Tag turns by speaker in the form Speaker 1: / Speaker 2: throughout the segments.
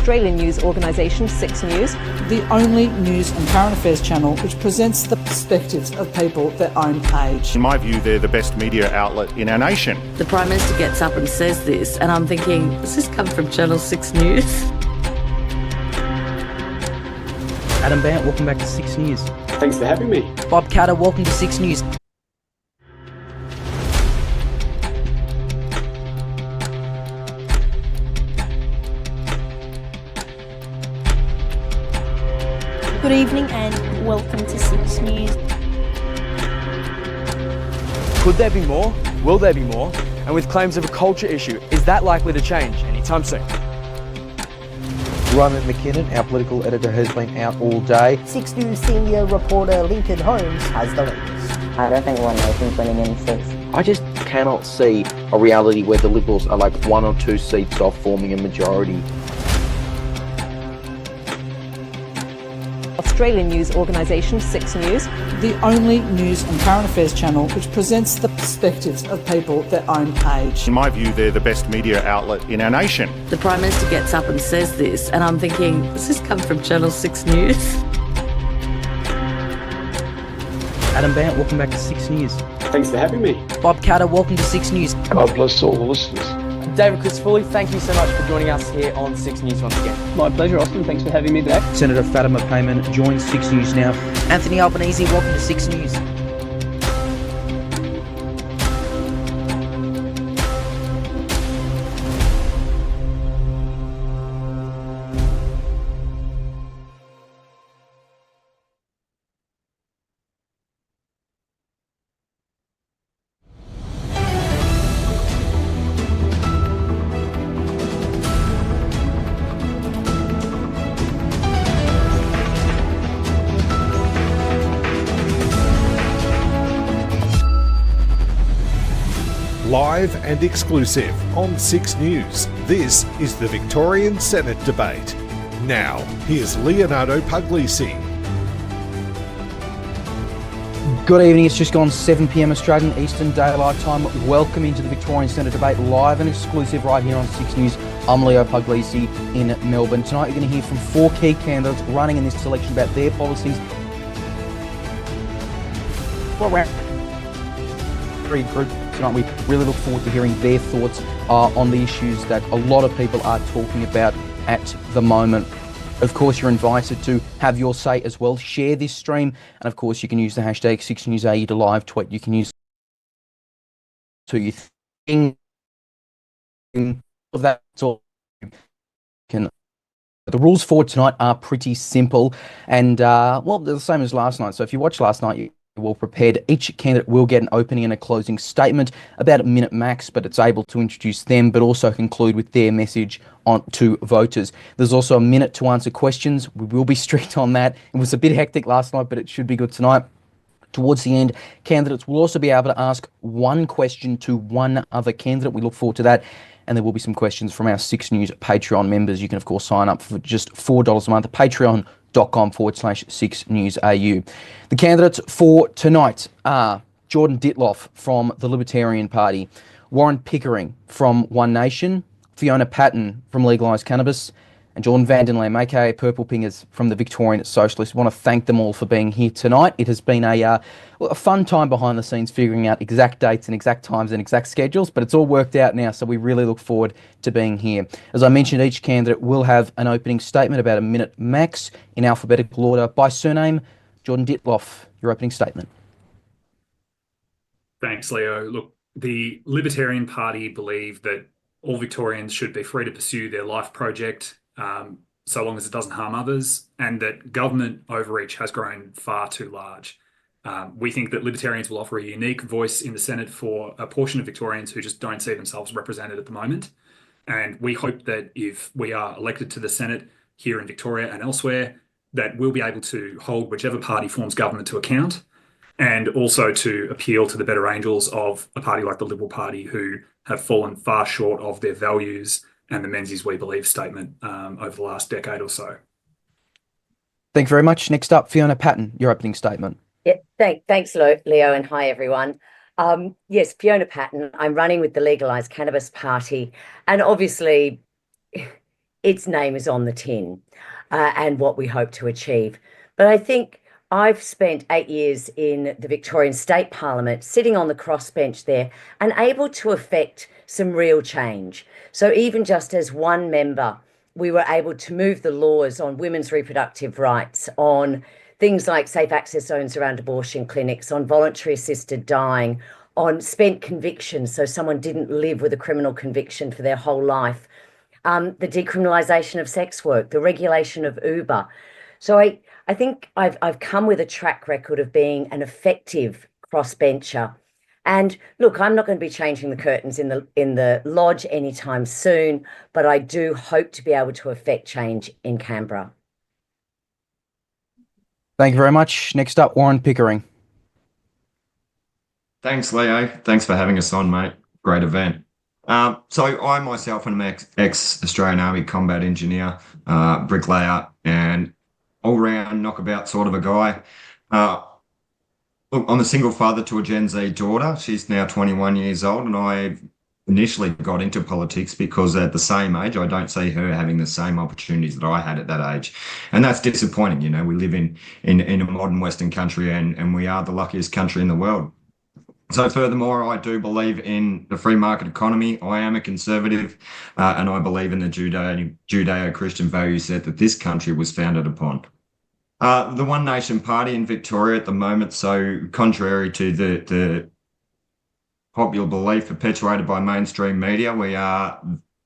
Speaker 1: Australian news organisation 6 News,
Speaker 2: the only news and current affairs channel which presents the perspectives of people their own age.
Speaker 3: In my view, they're the best media outlet in our nation.
Speaker 4: The Prime Minister gets up and says this, and I'm thinking, does this come from Channel 6 News?
Speaker 5: Adam Bandt, welcome back to 6 News.
Speaker 6: Thanks for having me.
Speaker 5: Bob Carter, welcome to 6 News.
Speaker 7: Good evening and welcome to 6 News.
Speaker 8: Could there be more? Will there be more? And with claims of a culture issue, is that likely to change anytime soon?
Speaker 9: Roman McKinnon, our political editor, has been out all day.
Speaker 10: 6 News senior reporter Lincoln Holmes has the latest.
Speaker 11: I don't think One Nation's winning in 6.
Speaker 9: I just cannot see a reality where the Liberals are like 1 or 2 seats off forming a majority.
Speaker 1: Australian news organisation 6 News,
Speaker 2: The only news and current affairs channel which presents the perspectives of people their own age.
Speaker 3: In my view, they're the best media outlet in our nation.
Speaker 4: The Prime Minister gets up and says this, and I'm thinking, does this come from Channel 6 News?
Speaker 5: Adam Bandt, welcome back to 6 News.
Speaker 6: Thanks for having me.
Speaker 5: Bob Carter, welcome to 6 News.
Speaker 12: God bless all the listeners.
Speaker 8: David Christopherly, thank you so much for joining us here on 6 News once again.
Speaker 13: My pleasure, Austin. Thanks for having me back.
Speaker 5: Senator Fatima Payman joins 6 News now. Anthony Albanese, welcome to 6 News.
Speaker 14: Live and exclusive on 6 News, this is the Victorian Senate debate. Now, here's Leonardo Puglisi.
Speaker 5: Good evening, it's just gone 7 p.m. Australian Eastern Daylight Time. Welcome into the Victorian Senate debate, live and exclusive right here on 6 News. I'm Leo Puglisi in Melbourne. Tonight you're going to hear from 4 key candidates running in this election about their policies. Three group tonight. We really look forward to hearing their thoughts on the issues that a lot of people are talking about at the moment. Of course, you're invited to have your say as well. Share this stream, and of course, you can use the hashtag 6NewsAU to live tweet. You can use to you think of that. So can. The rules for tonight are pretty simple, and well, they're the same as last night. So if you watched last night, you well prepared. Each candidate will get an opening and a closing statement, about a minute max, but it's able to introduce them, but also conclude with their message on to voters. There's also a minute to answer questions. We will be strict on that. It was a bit hectic last night, but it should be good tonight. Towards the end, candidates will also be able to ask one question to one other candidate. We look forward to that. And there will be some questions from our 6 News Patreon members. You can, of course, sign up for just $4 a month at patreon.com/6NewsAU. The candidates for tonight are Jordan Dittloff from the Libertarian Party, Warren Pickering from One Nation, Fiona Patten from Legalise Cannabis, and Jordan Van den Lam, aka purplepingers from the Victorian Socialists. I want to thank them all for being here tonight. It has been a fun time behind the scenes figuring out exact dates and exact times and exact schedules, but it's all worked out now, so we really look forward to being here. As I mentioned, each candidate will have an opening statement, about a minute max, in alphabetical order by surname. Jordan Dittloff, your opening statement.
Speaker 15: Thanks, Leo. Look, the Libertarian Party believe that all Victorians should be free to pursue their life project, so long as it doesn't harm others, and that government overreach has grown far too large. We think that Libertarians will offer a unique voice in the Senate for a portion of Victorians who just don't see themselves represented at the moment. And we hope that if we are elected to the Senate here in Victoria and elsewhere, that we'll be able to hold whichever party forms government to account, and also to appeal to the better angels of a party like the Liberal Party, who have fallen far short of their values and the Menzies We Believe statement over the last decade or so.
Speaker 5: Thank you very much. Next up, Fiona Patten, your opening statement.
Speaker 16: Yeah, thanks, Leo, and hi, everyone. Yes, Fiona Patten. I'm running with the Legalise Cannabis Party, and obviously its name is on the tin, and what we hope to achieve. But I think I've spent 8 years in the Victorian State Parliament, sitting on the crossbench there and able to affect some real change. So even just as one member, we were able to move the laws on women's reproductive rights, on things like safe access zones around abortion clinics, on voluntary assisted dying, on spent convictions, so someone didn't live with a criminal conviction for their whole life, the decriminalisation of sex work, the regulation of Uber. So I think I've come with a track record of being an effective crossbencher. And look, I'm not going to be changing the curtains in the lodge anytime soon, but I do hope to be able to affect change in Canberra.
Speaker 5: Thank you very much. Next up, Warren Pickering.
Speaker 12: Thanks, Leo. Thanks for having us on, mate. Great event. So I myself am an ex-Australian Army combat engineer, bricklayer, and all-round knockabout sort of a guy. Look, I'm a single father to a Gen Z daughter. She's now 21 years old, and I initially got into politics because at the same age, I don't see her having the same opportunities that I had at that age. And that's disappointing. You know, we live in a modern Western country, and we are the luckiest country in the world. So furthermore, I do believe in the free market economy. I am a conservative, and I believe in the Judeo-Christian value set that this country was founded upon. The One Nation Party in Victoria at the moment, so contrary to the popular belief perpetuated by mainstream media, we are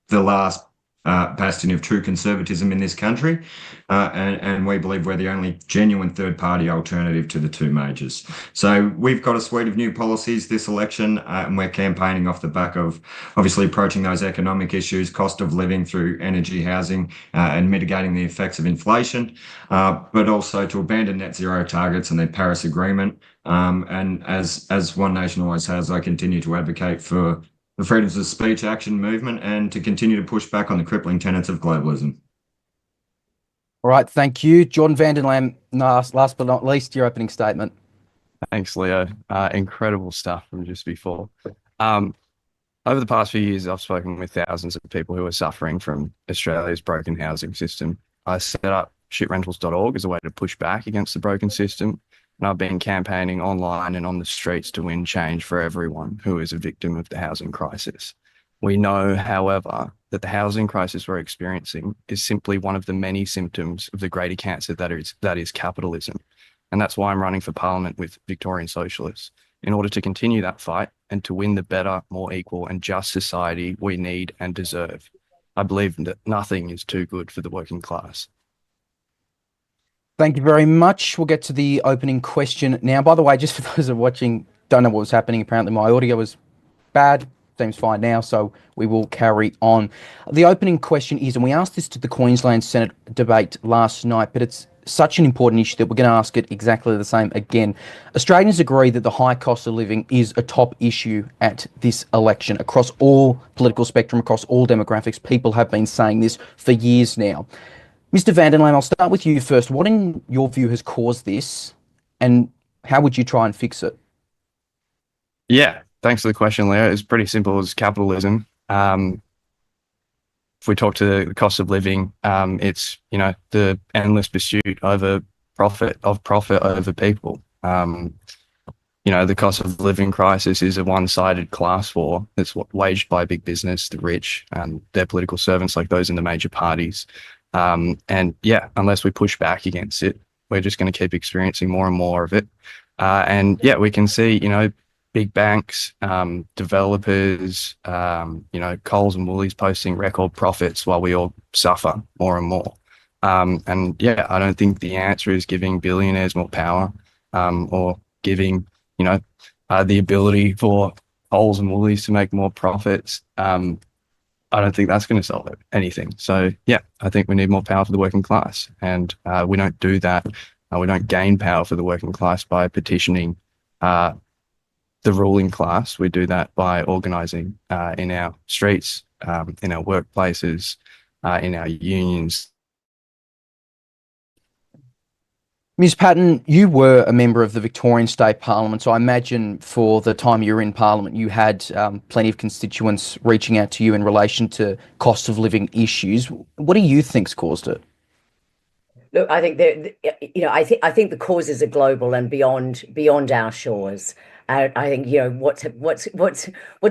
Speaker 12: the last bastion of true conservatism in this country, and we believe we're the only genuine third-party alternative to the two majors. So we've got a suite of new policies this election, and we're campaigning off the back of obviously approaching those economic issues, cost of living through energy, housing, and mitigating the effects of inflation, but also to abandon net zero targets and the Paris Agreement. And as One Nation always has, I continue to advocate for the freedoms of speech action movement and to continue to push back on the crippling tenets of globalism.
Speaker 5: All right, thank you. Jordan Vandenlam, last but not least, your opening statement.
Speaker 17: Thanks, Leo. Incredible stuff from just before. Over the past few years, I've spoken with thousands of people who are suffering from Australia's broken housing system. I set up shitrentals.org as a way to push back against the broken system. And I've been campaigning online and on the streets to win change for everyone who is a victim of the housing crisis. We know, however, that the housing crisis we're experiencing is simply one of the many symptoms of the greater cancer that is capitalism. And that's why I'm running for Parliament with Victorian Socialists, in order to continue that fight and to win the better, more equal and just society we need and deserve. I believe that nothing is too good for the working class.
Speaker 5: Thank you very much. We'll get to the opening question now. By the way, just for those who are watching, don't know what was happening, apparently my audio was bad. Seems fine now, so we will carry on. The opening question is, and we asked this to the Queensland Senate debate last night, but it's such an important issue that we're going to ask it exactly the same again. Australians agree that the high cost of living is a top issue at this election. Across all political spectrum, across all demographics, people have been saying this for years now. Mr. Vandenlam, I'll start with you first. What, in your view, has caused this, and how would you try and fix it?
Speaker 17: Yeah, thanks for the question, Leo. It's pretty simple. It's capitalism. If we talk to the cost of living, it's, you know, the endless pursuit over profit over people. You know, the cost of living crisis is a one-sided class war that's waged by big business, the rich, and their political servants like those in the major parties. And yeah, unless we push back against it, we're just going to keep experiencing more and more of it. And yeah, we can see, you know, big banks, developers, you know, Coles and Woolies posting record profits while we all suffer more and more. And yeah, I don't think the answer is giving billionaires more power, or giving, you know, the ability for Coles and Woolies to make more profits. I don't think that's going to solve anything. So yeah, I think we need more power for the working class, and we don't do that. We don't gain power for the working class by petitioning the ruling class. We do that by organising in our streets, in our workplaces, in our unions.
Speaker 5: Ms. Patten, you were a member of the Victorian State Parliament, so I imagine for the time you were in Parliament, you had plenty of constituents reaching out to you in relation to cost of living issues. What do you think's caused it?
Speaker 16: Look, I think I think the causes are global and beyond our shores. I think what's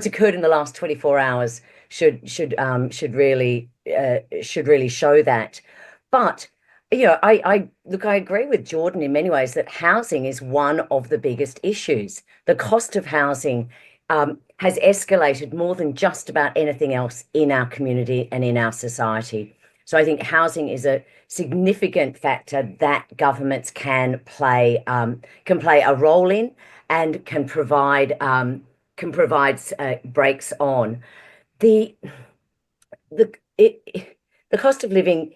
Speaker 16: occurred in the last 24 hours should really show that. But I agree with Jordan in many ways that housing is one of the biggest issues. The cost of housing has escalated more than just about anything else in our community and in our society. So I think housing is a significant factor that governments can play a role in and can provide breaks on. The cost of living,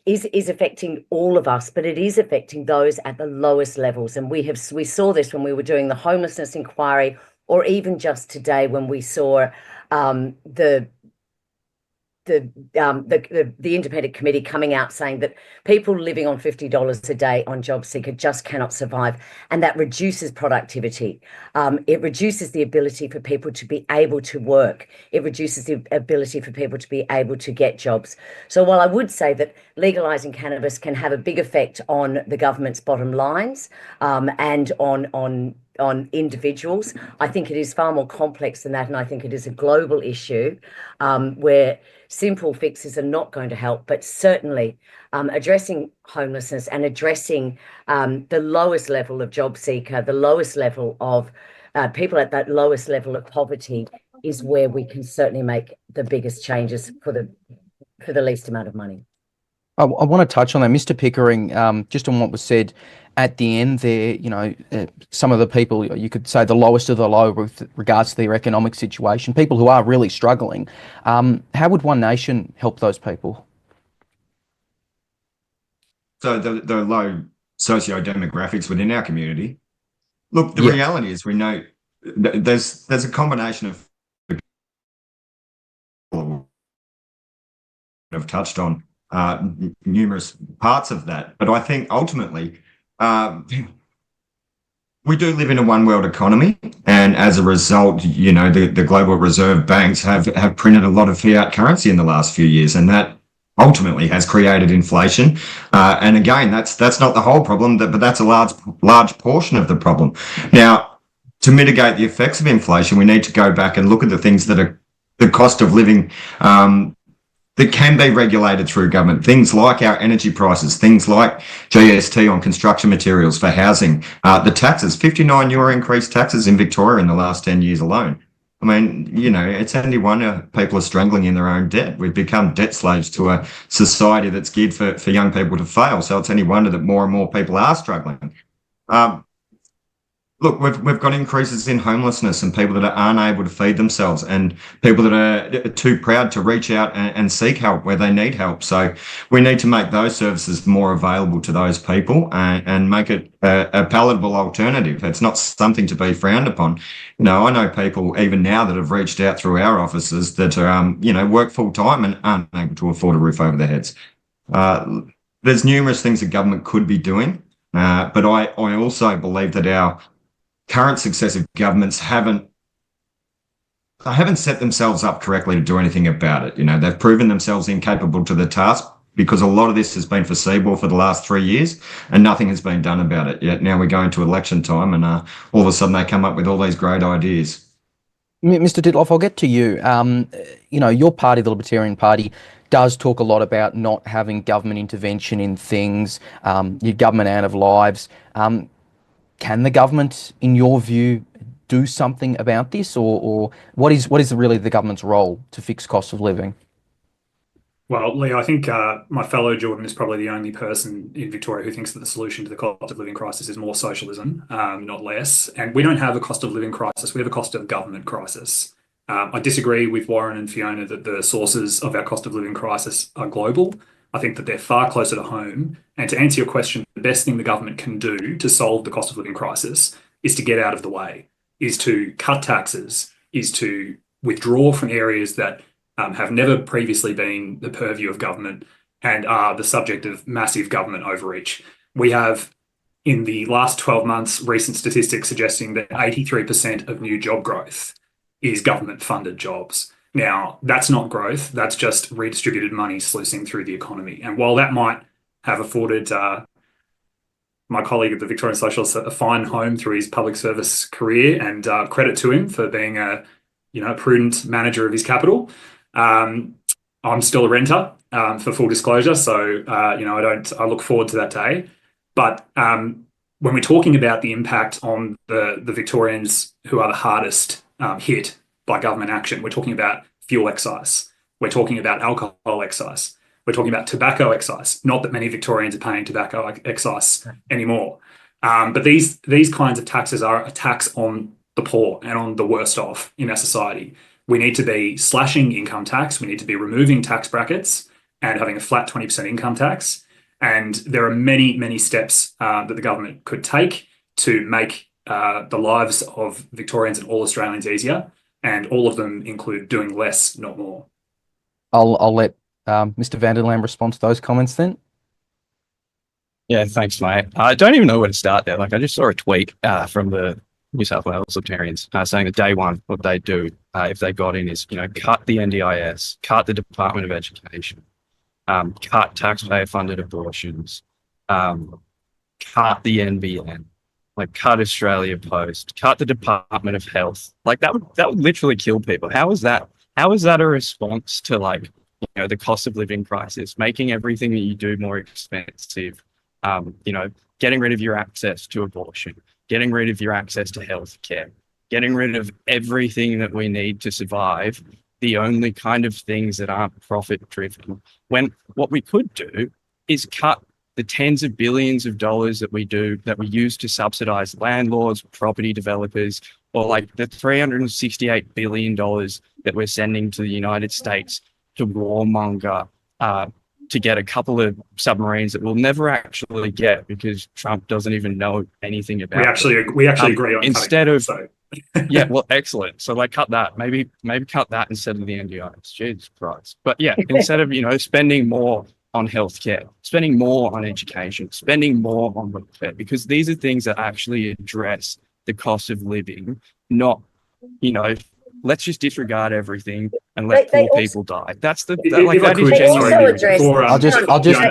Speaker 16: is affecting all of us, but it is affecting those at the lowest levels. And we saw this when we were doing the homelessness inquiry, or even just today when we saw the independent committee coming out saying that people living on $50 a day on JobSeeker just cannot survive, and that reduces productivity. It reduces the ability for people to be able to work. It reduces the ability for people to be able to get jobs. So while I would say that legalising cannabis can have a big effect on the government's bottom lines and on individuals, I think it is far more complex than that, and I think it is a global issue where simple fixes are not going to help, but certainly addressing homelessness and addressing the lowest level of job seeker, the lowest level of people at that lowest level of poverty is where we can certainly make the biggest changes for the least amount of money.
Speaker 5: I want to touch on that, Mr. Pickering, just on what was said at the end there. Some of the people, you could say the lowest of the low with regards to their economic situation, people who are really struggling. How would One Nation help those people?
Speaker 12: So the low socio-demographics within our community. Look, the reality is we know there's a combination of have touched on numerous parts of that, but I think ultimately we do live in a one world economy, and as a result, the global reserve banks have printed a lot of fiat currency in the last few years, and that ultimately has created inflation. And again, that's not the whole problem, but that's a large portion of the problem. Now, to mitigate the effects of inflation, we need to go back and look at the things that are the cost of living that can be regulated through government. Things like our energy prices, things like GST on construction materials for housing, the taxes, €59 increased taxes in Victoria in the last 10 years alone. I mean, it's only wonder people are strangling in their own debt. We've become debt slaves to a society that's geared for young people to fail. So it's only wonder that more and more people are struggling. Look, we've got increases in homelessness and people that aren't able to feed themselves, and people that are too proud to reach out and seek help where they need help. So we need to make those services more available to those people and make it a palatable alternative. It's not something to be frowned upon. I know people even now that have reached out through our offices that are, work full time and aren't able to afford a roof over their heads. There's numerous things that government could be doing, but I also believe that our current successive governments haven't set themselves up correctly to do anything about it. They've proven themselves incapable to the task because a lot of this has been foreseeable for the last 3 years and nothing has been done about it yet. Now we go into election time and all of a sudden they come up with all these great ideas.
Speaker 5: Mr. Dittloff, I'll get to you. Your party, the Libertarian Party, does talk a lot about not having government intervention in things, your government out of lives. Can the government, in your view, do something about this, or what is really the government's role to fix cost of living?
Speaker 15: Well, Lee, I think my fellow Jordan is probably the only person in Victoria who thinks that the solution to the cost of living crisis is more socialism, not less. And we don't have a cost of living crisis, we have a cost of government crisis. I disagree with Warren and Fiona that the sources of our cost of living crisis are global. I think that they're far closer to home. And to answer your question, the best thing the government can do to solve the cost of living crisis is to get out of the way, is to cut taxes, is to withdraw from areas that have never previously been the purview of government and are the subject of massive government overreach. We have in the last 12 months, recent statistics suggesting that 83% of new job growth is government-funded jobs. Now, that's not growth. That's just redistributed money sluicing through the economy. And while that might have afforded my colleague at the Victorian Socialists a fine home through his public service career, and credit to him for being a prudent manager of his capital, I'm still a renter, for full disclosure. So I look forward to that day. But when we're talking about the impact on the Victorians who are the hardest hit by government action, we're talking about fuel excise. We're talking about alcohol excise. We're talking about tobacco excise. Not that many Victorians are paying tobacco excise anymore. But these kinds of taxes are a tax on the poor and on the worst off in our society. We need to be slashing income tax. We need to be removing tax brackets and having a flat 20% income tax. And there are many, many steps that the government could take to make the lives of Victorians and all Australians easier. And all of them include doing less, not more.
Speaker 5: I'll let Mr. Vanderlam respond to those comments then.
Speaker 17: Yeah, thanks, mate. I don't even know where to start there. Like, I just saw a tweet from the New South Wales Libertarians saying that day one, what they do if they got in is, cut the NDIS, cut the Department of Education, cut taxpayer-funded abortions, cut the NBN, like cut Australia Post, cut the Department of Health. Like that would literally kill people. How is that a response to the cost of living crisis, making everything that you do more expensive, getting rid of your access to abortion, getting rid of your access to healthcare, getting rid of everything that we need to survive, the only kind of things that aren't profit driven, when what we could do is cut the tens of billions of dollars that we use to subsidize landlords, property developers, or like the $368 billion that we're sending to the United States to warmonger to get a couple of submarines that we'll never actually get because Trump doesn't even know anything about.
Speaker 15: We actually agree on
Speaker 17: instead
Speaker 15: cutting,
Speaker 17: of
Speaker 15: so.
Speaker 17: Yeah, well, excellent. So cut that. Maybe cut that instead of the NDIs. Jesus Christ. But yeah, instead of spending more on healthcare, spending more on education, spending more on welfare, because these are things that actually address the cost of living, not let's just disregard everything and let poor people die. That's that is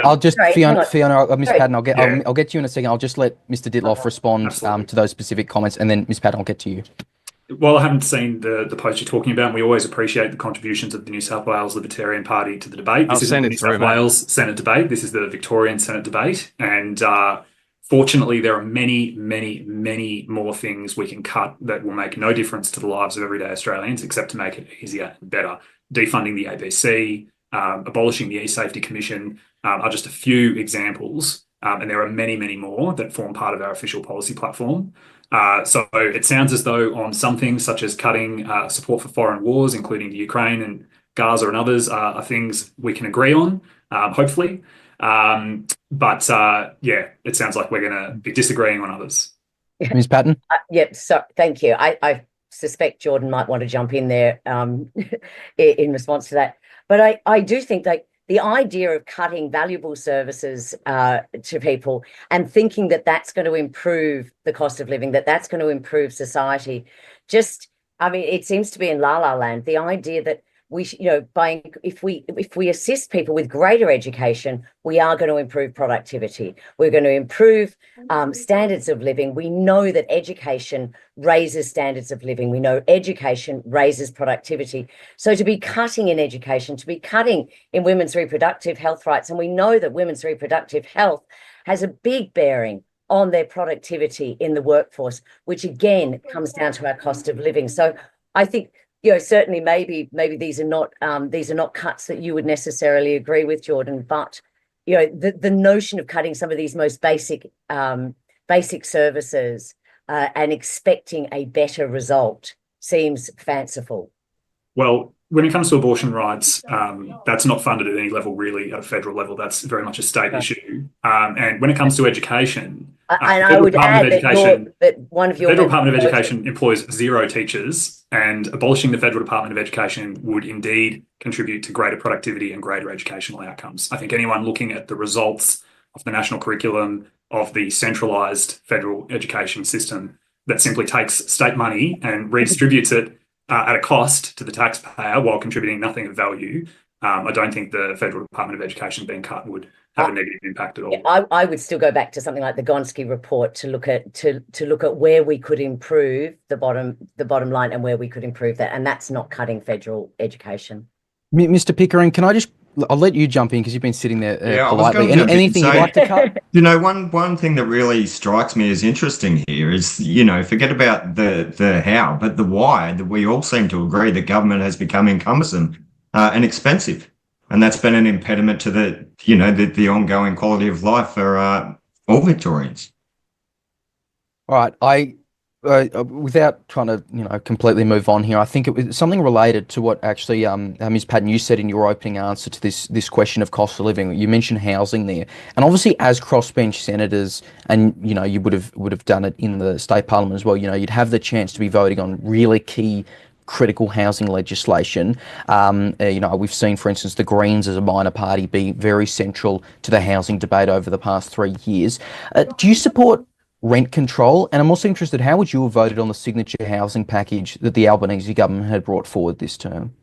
Speaker 5: I'll just Fiona, Miss Patten, I'll get to you in a second. I'll just let Mr. Dittloff respond to those specific comments, and then Miss Patten, I'll get to you.
Speaker 15: Well, I haven't seen the post you're talking about, and we always appreciate the contributions of the New South Wales Libertarian Party to the debate. This isn't the New South Wales Senate debate. This is the Victorian Senate debate. And fortunately, there are many, many, many more things we can cut that will make no difference to the lives of everyday Australians, except to make it easier and better. Defunding the ABC, abolishing the E-Safety Commission are just a few examples. And there are many, many more that form part of our official policy platform. So it sounds as though on some things, such as cutting support for foreign wars, including the Ukraine and Gaza and others, are things we can agree on, hopefully. But it sounds like we're going to be disagreeing on others.
Speaker 5: Ms. Patten?
Speaker 16: Yep. So thank you. I suspect Jordan might want to jump in there in response to that. But I do think that the idea of cutting valuable services to people and thinking that that's going to improve the cost of living, that's going to improve society, it seems to be in la la land. The idea that if we assist people with greater education, we are going to improve productivity. We're going to improve standards of living. We know that education raises standards of living. We know education raises productivity. So to be cutting in education, to be cutting in women's reproductive health rights, and we know that women's reproductive health has a big bearing on their productivity in the workforce, which again comes down to our cost of living. So I think certainly maybe these are not cuts that you would necessarily agree with, Jordan, but the notion of cutting some of these most basic services and expecting a better result seems fanciful.
Speaker 15: Well, when it comes to abortion rights, that's not funded at any level really at a federal level. That's very much a state issue. And when it comes to education,
Speaker 16: and I would add that one of your
Speaker 15: Federal Department of Education employs 0 teachers, and abolishing the Federal Department of Education would indeed contribute to greater productivity and greater educational outcomes. I think anyone looking at the results of the national curriculum, of the centralised federal education system that simply takes state money and redistributes it at a cost to the taxpayer while contributing nothing of value. I don't think the Federal Department of Education being cut would have a negative impact at all.
Speaker 16: I would still go back to something like the Gonski report to look at where we could improve the bottom line and where we could improve that, and that's not cutting federal education.
Speaker 5: Mr. Pickering, I'll let you jump in because you've been sitting there politely.
Speaker 12: Anything
Speaker 5: you'd like to cut?
Speaker 12: One thing that really strikes me as interesting here is, forget about the how, but the why, that we all seem to agree that government has become cumbersome and expensive. And that's been an impediment to the ongoing quality of life for all Victorians.
Speaker 5: All right. Without trying to, completely move on here, I think it was something related to what actually, Ms. Patten, you said in your opening answer to this question of cost of living. You mentioned housing there, and obviously as crossbench senators, and you would have done it in the state parliament as well. You'd have the chance to be voting on really key, critical housing legislation. We've seen, for instance, the Greens as a minor party be very central to the housing debate over the past 3 years. Do you support rent control? And I'm also interested, how would you have voted on the signature housing package that the Albanese government had brought forward this term?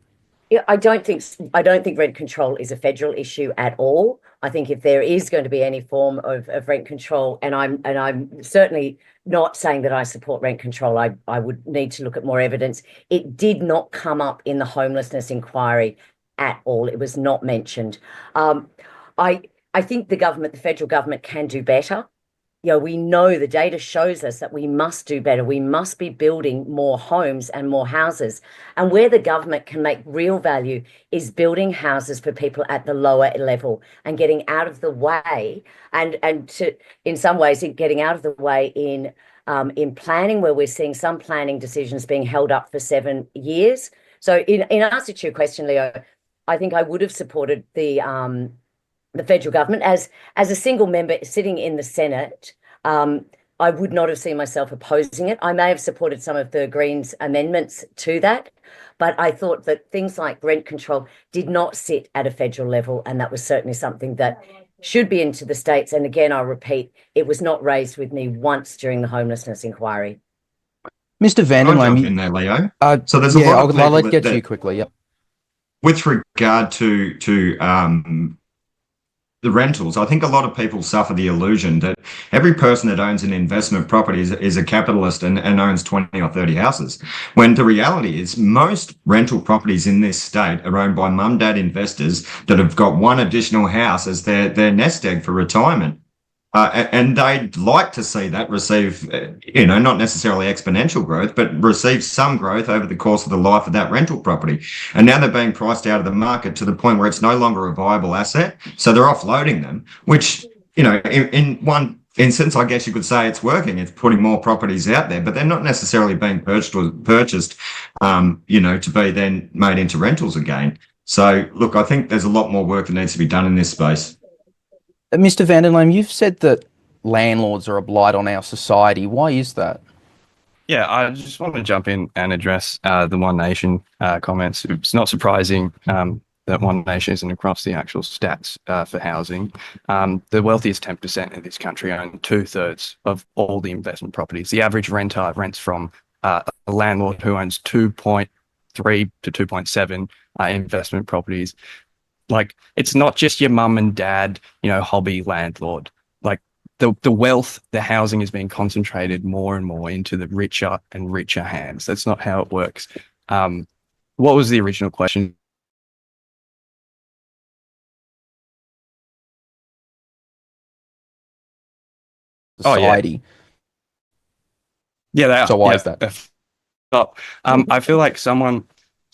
Speaker 16: Yeah, I don't think rent control is a federal issue at all. I think if there is going to be any form of rent control, and I'm certainly not saying that I support rent control, I would need to look at more evidence. It did not come up in the homelessness inquiry at all. It was not mentioned. I think the federal government can do better. We know the data shows us that we must do better. We must be building more homes and more houses. And where the government can make real value is building houses for people at the lower level and getting out of the way, and in some ways, getting out of the way in planning, where we're seeing some planning decisions being held up for 7 years. So in answer to your question, Leo, I think I would have supported the federal government as a single member sitting in the Senate. I would not have seen myself opposing it. I may have supported some of the Greens' amendments to that, but I thought that things like rent control did not sit at a federal level, and that was certainly something that should be into the states. And again, I'll repeat, it was not raised with me once during the homelessness inquiry.
Speaker 5: Mr. Vandenlame,
Speaker 12: I'll jump in there, Leo. So there's a lot of
Speaker 5: I'll get to you quickly. Yep.
Speaker 12: With regard to the rentals, I think a lot of people suffer the illusion that every person that owns an investment property is a capitalist and owns 20 or 30 houses, when the reality is most rental properties in this state are owned by mum-dad investors that have got one additional house as their nest egg for retirement. And they'd like to see that receive, not necessarily exponential growth, but receive some growth over the course of the life of that rental property. And now they're being priced out of the market to the point where it's no longer a viable asset. So they're offloading them, which, in one instance, I guess you could say it's working. It's putting more properties out there, but they're not necessarily being purchased, to be then made into rentals again. So, look, I think there's a lot more work that needs to be done in this space.
Speaker 5: Mr. Vandenlame, you've said that landlords are a blight on our society. Why is that?
Speaker 17: Yeah, I just want to jump in and address the One Nation comments. It's not surprising that One Nation isn't across the actual stats for housing. The wealthiest 10% in this country own 2/3 of all the investment properties. The average renter rents from a landlord who owns 2.3 to 2.7 investment properties. Like, it's not just your mum and dad, hobby landlord. Like, the wealth, the housing is being concentrated more and more into the richer and richer hands. That's not how it works. What was the original question?
Speaker 5: Society.
Speaker 17: Yeah,
Speaker 5: so why is that?
Speaker 17: I feel like someone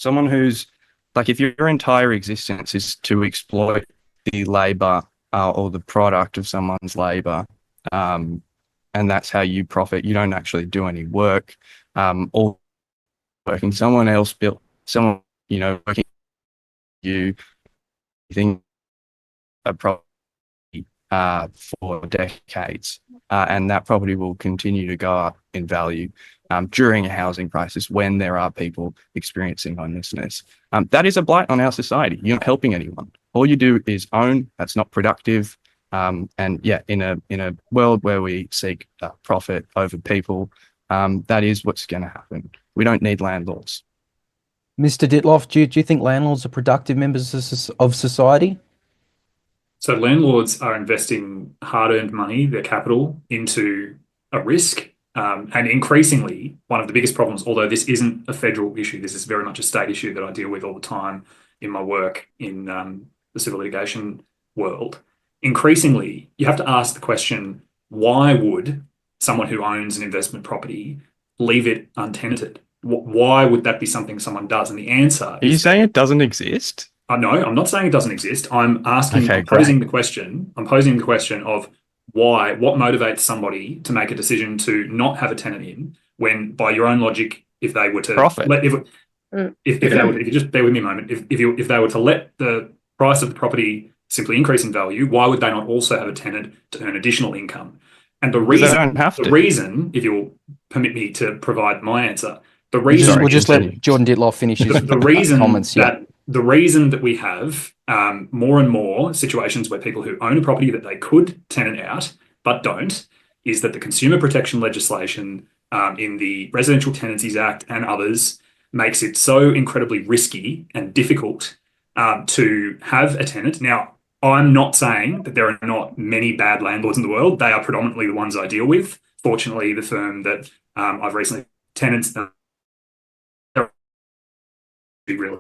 Speaker 17: who's, like, if your entire existence is to exploit the labor or the product of someone's labor, and that's how you profit, you don't actually do any work, or working someone else built, someone, working you think a property for decades, and that property will continue to go up in value during a housing crisis when there are people experiencing homelessness. That is a blight on our society. You're not helping anyone. All you do is own. That's not productive. And yeah, in a world where we seek profit over people, that is what's going to happen. We don't need landlords.
Speaker 5: Mr. Dittloff, do you think landlords are productive members of society?
Speaker 15: So landlords are investing hard-earned money, their capital, into a risk. And increasingly, one of the biggest problems, although this isn't a federal issue, this is very much a state issue that I deal with all the time in my work in the civil litigation world. Increasingly, you have to ask the question, why would someone who owns an investment property leave it untenanted? Why would that be something someone does? And the answer
Speaker 17: Are you saying it doesn't exist?
Speaker 15: No, I'm not saying it doesn't exist. I'm posing the question of why, what motivates somebody to make a decision to not have a tenant in when, by your own logic, if they were to
Speaker 17: profit,
Speaker 15: if you just bear with me a moment, if they were to let the price of the property simply increase in value, why would they not also have a tenant to earn additional income? And the reason, if you'll permit me to provide my answer, the reason
Speaker 5: we'll just let Jordan Dittloff finish his comments.
Speaker 15: The reason that we have more and more situations where people who own a property that they could tenant out but don't is that the consumer protection legislation in the Residential Tenancies Act and others makes it so incredibly risky and difficult to have a tenant. Now, I'm not saying that there are not many bad landlords in the world. They are predominantly the ones I deal with. Fortunately, the firm that I've recently tenants really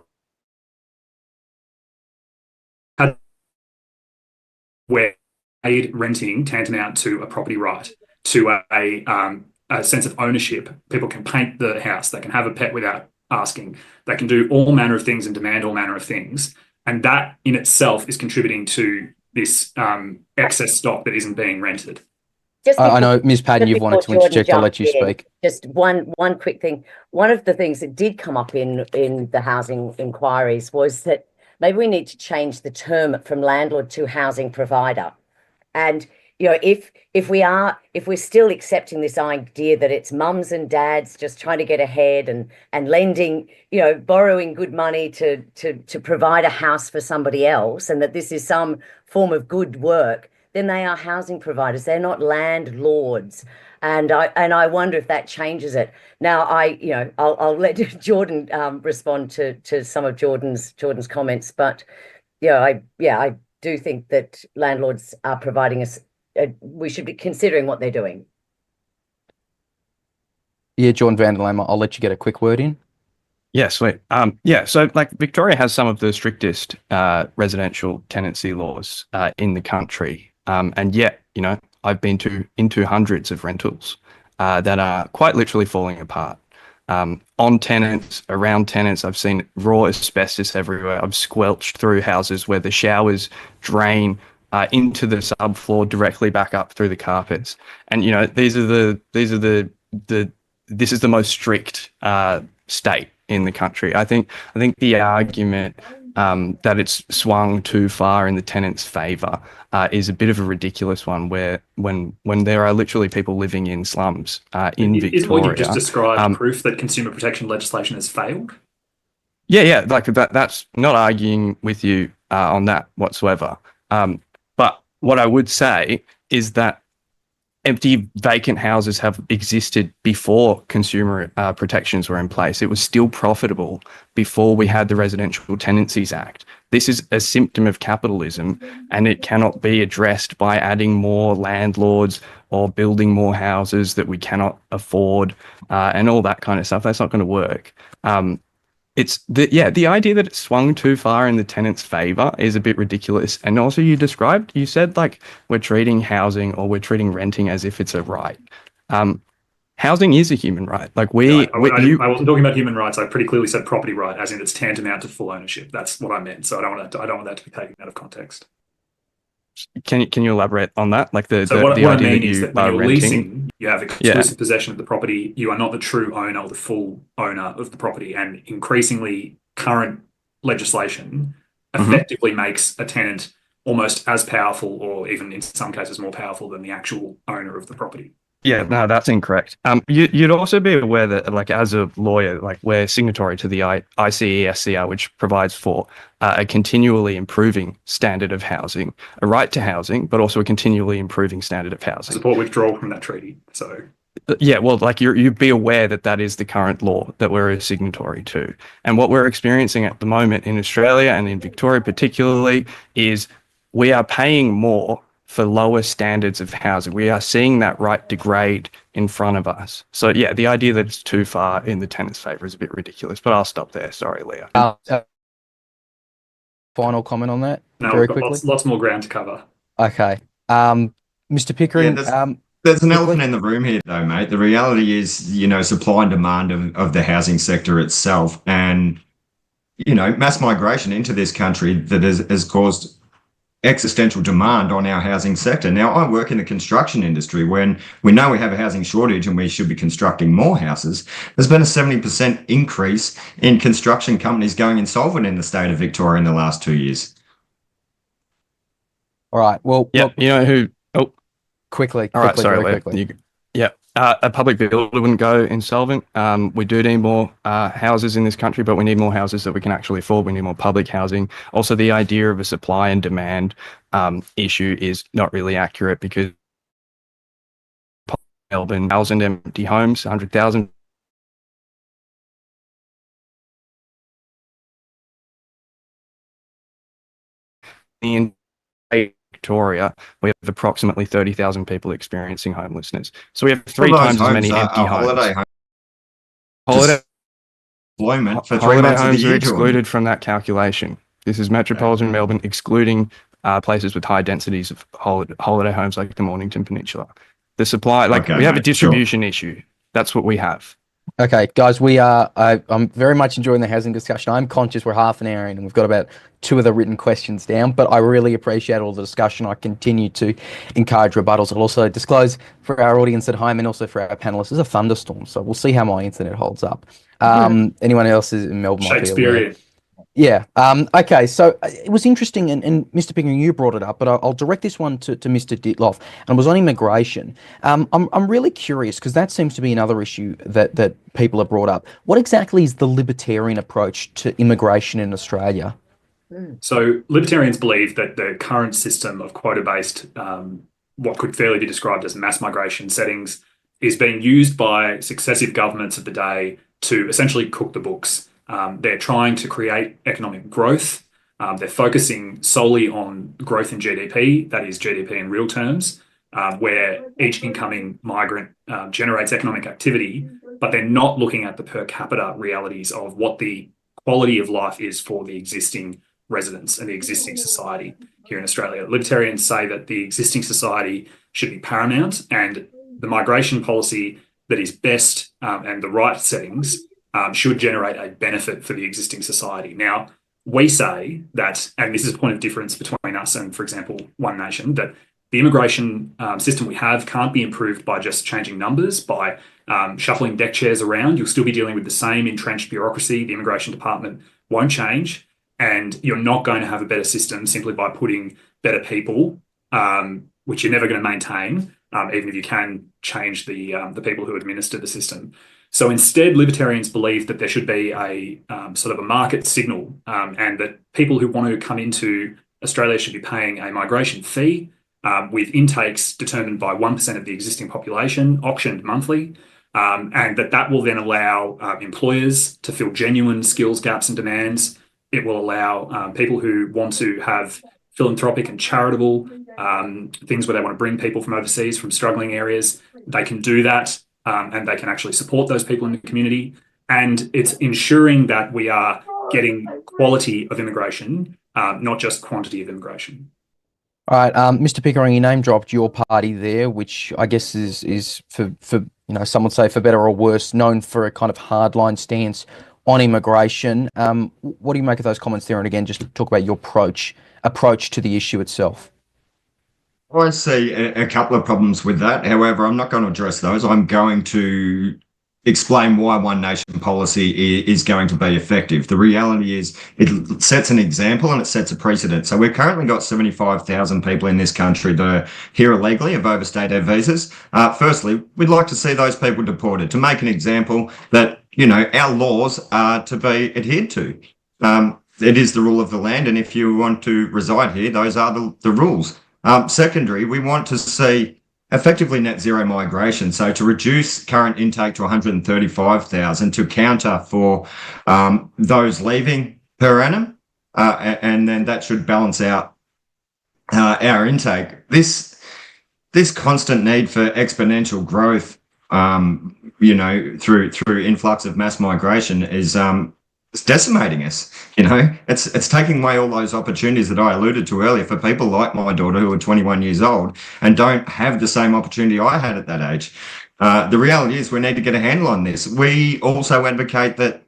Speaker 15: where renting tantamount to a property right, to a sense of ownership. People can paint the house, they can have a pet without asking, they can do all manner of things and demand all manner of things. And that in itself is contributing to this excess stock that isn't being rented.
Speaker 5: I know, Ms. Patten, you've wanted to interject. I'll let you speak.
Speaker 16: Just one quick thing. One of the things that did come up in the housing inquiries was that maybe we need to change the term from landlord to housing provider. And if we're still accepting this idea that it's mums and dads just trying to get ahead and lending, borrowing good money to provide a house for somebody else, and that this is some form of good work, then they are housing providers. They're not landlords. And I wonder if that changes it. Now, I'll let Jordan respond to some of Jordan's comments, but I do think that landlords are providing us. We should be considering what they're doing.
Speaker 5: Yeah, Jordan van der Lam, I'll let you get a quick word in.
Speaker 17: Yeah, sweet. So like Victoria has some of the strictest residential tenancy laws in the country, and yet I've been into hundreds of rentals that are quite literally falling apart. On tenants, around tenants, I've seen raw asbestos everywhere. I've squelched through houses where the showers drain into the subfloor directly back up through the carpets. And this is the most strict state in the country. I think the argument that it's swung too far in the tenant's favour is a bit of a ridiculous one. Where when there are literally people living in slums in Victoria,
Speaker 15: is what you've just described proof that consumer protection legislation has failed?
Speaker 17: Yeah, like that's not arguing with you on that whatsoever. But what I would say is that empty vacant houses have existed before consumer protections were in place. It was still profitable before we had the Residential Tenancies Act. This is a symptom of capitalism, and it cannot be addressed by adding more landlords or building more houses that we cannot afford and all that kind of stuff. That's not going to work. It's the idea that it swung too far in the tenant's favour is a bit ridiculous. And also you said like we're treating housing or we're treating renting as if it's a right. Housing is a human right. Like I
Speaker 15: wasn't talking about human rights. I pretty clearly said property right, as in it's tantamount to full ownership. That's what I meant. So I don't want that to be taken out of context.
Speaker 17: Can you elaborate on that? Like the
Speaker 15: what
Speaker 17: idea
Speaker 15: I mean
Speaker 17: that
Speaker 15: is
Speaker 17: you
Speaker 15: that when
Speaker 17: are
Speaker 15: you're
Speaker 17: renting,
Speaker 15: leasing, you have exclusive possession of the property. You are not the true owner or the full owner of the property. And increasingly, current legislation effectively makes a tenant almost as powerful, or even in some cases more powerful, than the actual owner of the property.
Speaker 17: Yeah, no, that's incorrect. You'd also be aware that, like, as a lawyer, like, we're signatory to the ICESCR, which provides for a continually improving standard of housing, a right to housing, but also a continually improving standard of housing.
Speaker 15: Support withdrawal from that treaty. So,
Speaker 17: yeah, well, like, you'd be aware that that is the current law that we're a signatory to. And what we're experiencing at the moment in Australia and in Victoria particularly is we are paying more for lower standards of housing. We are seeing that right degrade in front of us. So yeah, the idea that it's too far in the tenant's favour is a bit ridiculous, but I'll stop there. Sorry, Leo.
Speaker 5: Final comment on that?
Speaker 15: No,
Speaker 5: very
Speaker 15: we've got
Speaker 5: quickly.
Speaker 15: lots more ground to cover.
Speaker 5: Okay. Mr. Pickering.
Speaker 12: Yeah, there's an elephant in the room here, though, mate. The reality is, supply and demand of the housing sector itself, and mass migration into this country that has caused existential demand on our housing sector. Now, I work in the construction industry. When we know we have a housing shortage and we should be constructing more houses, there's been a 70% increase in construction companies going insolvent in the state of Victoria in the last 2 years.
Speaker 5: All right. Well,
Speaker 17: yeah, you know who? Oh,
Speaker 5: quickly.
Speaker 17: All right, sorry, Leo. Yeah. A public builder wouldn't go insolvent. We do need more houses in this country, but we need more houses that we can actually afford. We need more public housing. Also, the idea of a supply and demand issue is not really accurate, because Melbourne, 1,000 empty homes, 100,000. In Victoria, we have approximately 30,000 people experiencing homelessness. So we have three times as many empty homes. Holiday
Speaker 12: employment for 3 months of the
Speaker 17: homes
Speaker 12: year.
Speaker 17: are excluded from that calculation. This is metropolitan Melbourne, excluding places with high densities of holiday homes like the Mornington Peninsula. The supply, we have a distribution issue. That's what we have.
Speaker 5: Okay, guys, I'm very much enjoying the housing discussion. I'm conscious we're half an hour in and we've got about 2 of the written questions down, but I really appreciate all the discussion. I continue to encourage rebuttals. I'll also disclose for our audience at home and also for our panelists, there's a thunderstorm, so we'll see how my internet holds up. Anyone else in Melbourne might be aware. Yeah. Okay. So it was interesting, and Mr. Pickering, you brought it up, but I'll direct this one to Mr. Dittloff, and it was on immigration. I'm really curious, because that seems to be another issue that people have brought up. What exactly is the libertarian approach to immigration in Australia?
Speaker 15: So libertarians believe that the current system of quota-based, what could fairly be described as mass migration settings, is being used by successive governments of the day to essentially cook the books. They're trying to create economic growth. They're focusing solely on growth in GDP, that is GDP in real terms, where each incoming migrant generates economic activity, but they're not looking at the per capita realities of what the quality of life is for the existing residents and the existing society here in Australia. Libertarians say that the existing society should be paramount, and the migration policy that is best and the right settings should generate a benefit for the existing society. Now, we say that, and this is a point of difference between us and, for example, One Nation, that the immigration system we have can't be improved by just changing numbers, by shuffling deck chairs around. You'll still be dealing with the same entrenched bureaucracy. The immigration department won't change, and you're not going to have a better system simply by putting better people, which you're never going to maintain, even if you can change the people who administer the system. So instead, libertarians believe that there should be a sort of a market signal, and that people who want to come into Australia should be paying a migration fee with intakes determined by 1% of the existing population, auctioned monthly, and that will then allow employers to fill genuine skills gaps and demands. It will allow people who want to have philanthropic and charitable things where they want to bring people from overseas, from struggling areas. They can do that. And they can actually support those people in the community. And it's ensuring that we are getting quality of immigration, not just quantity of immigration.
Speaker 5: All right, Mr. Pickering, you name dropped your party there, which I guess is for some would say for better or worse, known for a kind of hardline stance on immigration. What do you make of those comments there? And again, just talk about your approach to the issue itself.
Speaker 12: I see a couple of problems with that. However, I'm not going to address those. I'm going to explain why one nation policy is going to be effective. The reality is it sets an example and it sets a precedent. So we've currently got 75,000 people in this country that are here illegally, have overstayed their visas. Firstly, we'd like to see those people deported to make an example that, our laws are to be adhered to. It is the rule of the land, and if you want to reside here, those are the rules. Secondary, we want to see effectively net zero migration. So to reduce current intake to 135,000 to counter for those leaving per annum, and then that should balance out our intake. This constant need for exponential growth, through influx of mass migration is it's decimating us. It's taking away all those opportunities that I alluded to earlier for people like my daughter who are 21 years old and don't have the same opportunity I had at that age. The reality is we need to get a handle on this. We also advocate that,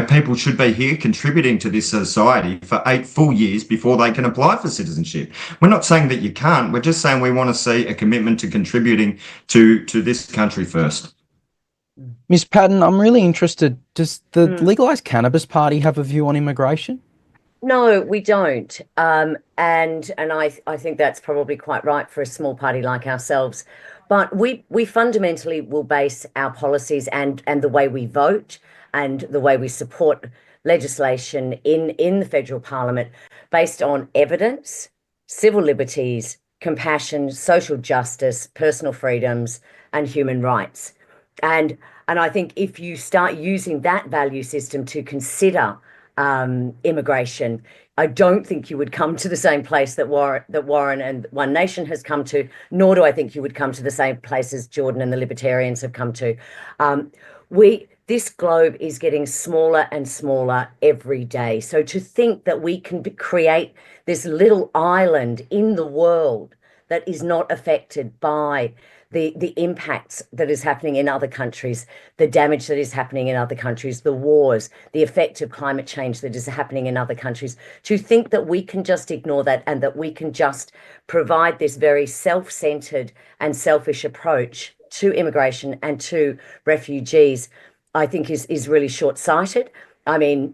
Speaker 12: people should be here contributing to this society for 8 full years before they can apply for citizenship. We're not saying that you can't. We're just saying we want to see a commitment to contributing to this country first.
Speaker 5: Ms. Patten, I'm really interested. Does the Legalise Cannabis Party have a view on immigration?
Speaker 16: No, we don't. And I think that's probably quite right for a small party like ourselves. But we fundamentally will base our policies and the way we vote and the way we support legislation in the federal parliament based on evidence, civil liberties, compassion, social justice, personal freedoms, and human rights. And I think if you start using that value system to consider immigration, I don't think you would come to the same place that Warren and One Nation has come to, nor do I think you would come to the same places Jordan and the Libertarians have come to. This globe is getting smaller and smaller every day. So to think that we can create this little island in the world that is not affected by the impacts that is happening in other countries, the damage that is happening in other countries, the wars, the effect of climate change that is happening in other countries, to think that we can just ignore that and that we can just provide this very self-centered and selfish approach to immigration and to refugees, I think is really short-sighted. I mean,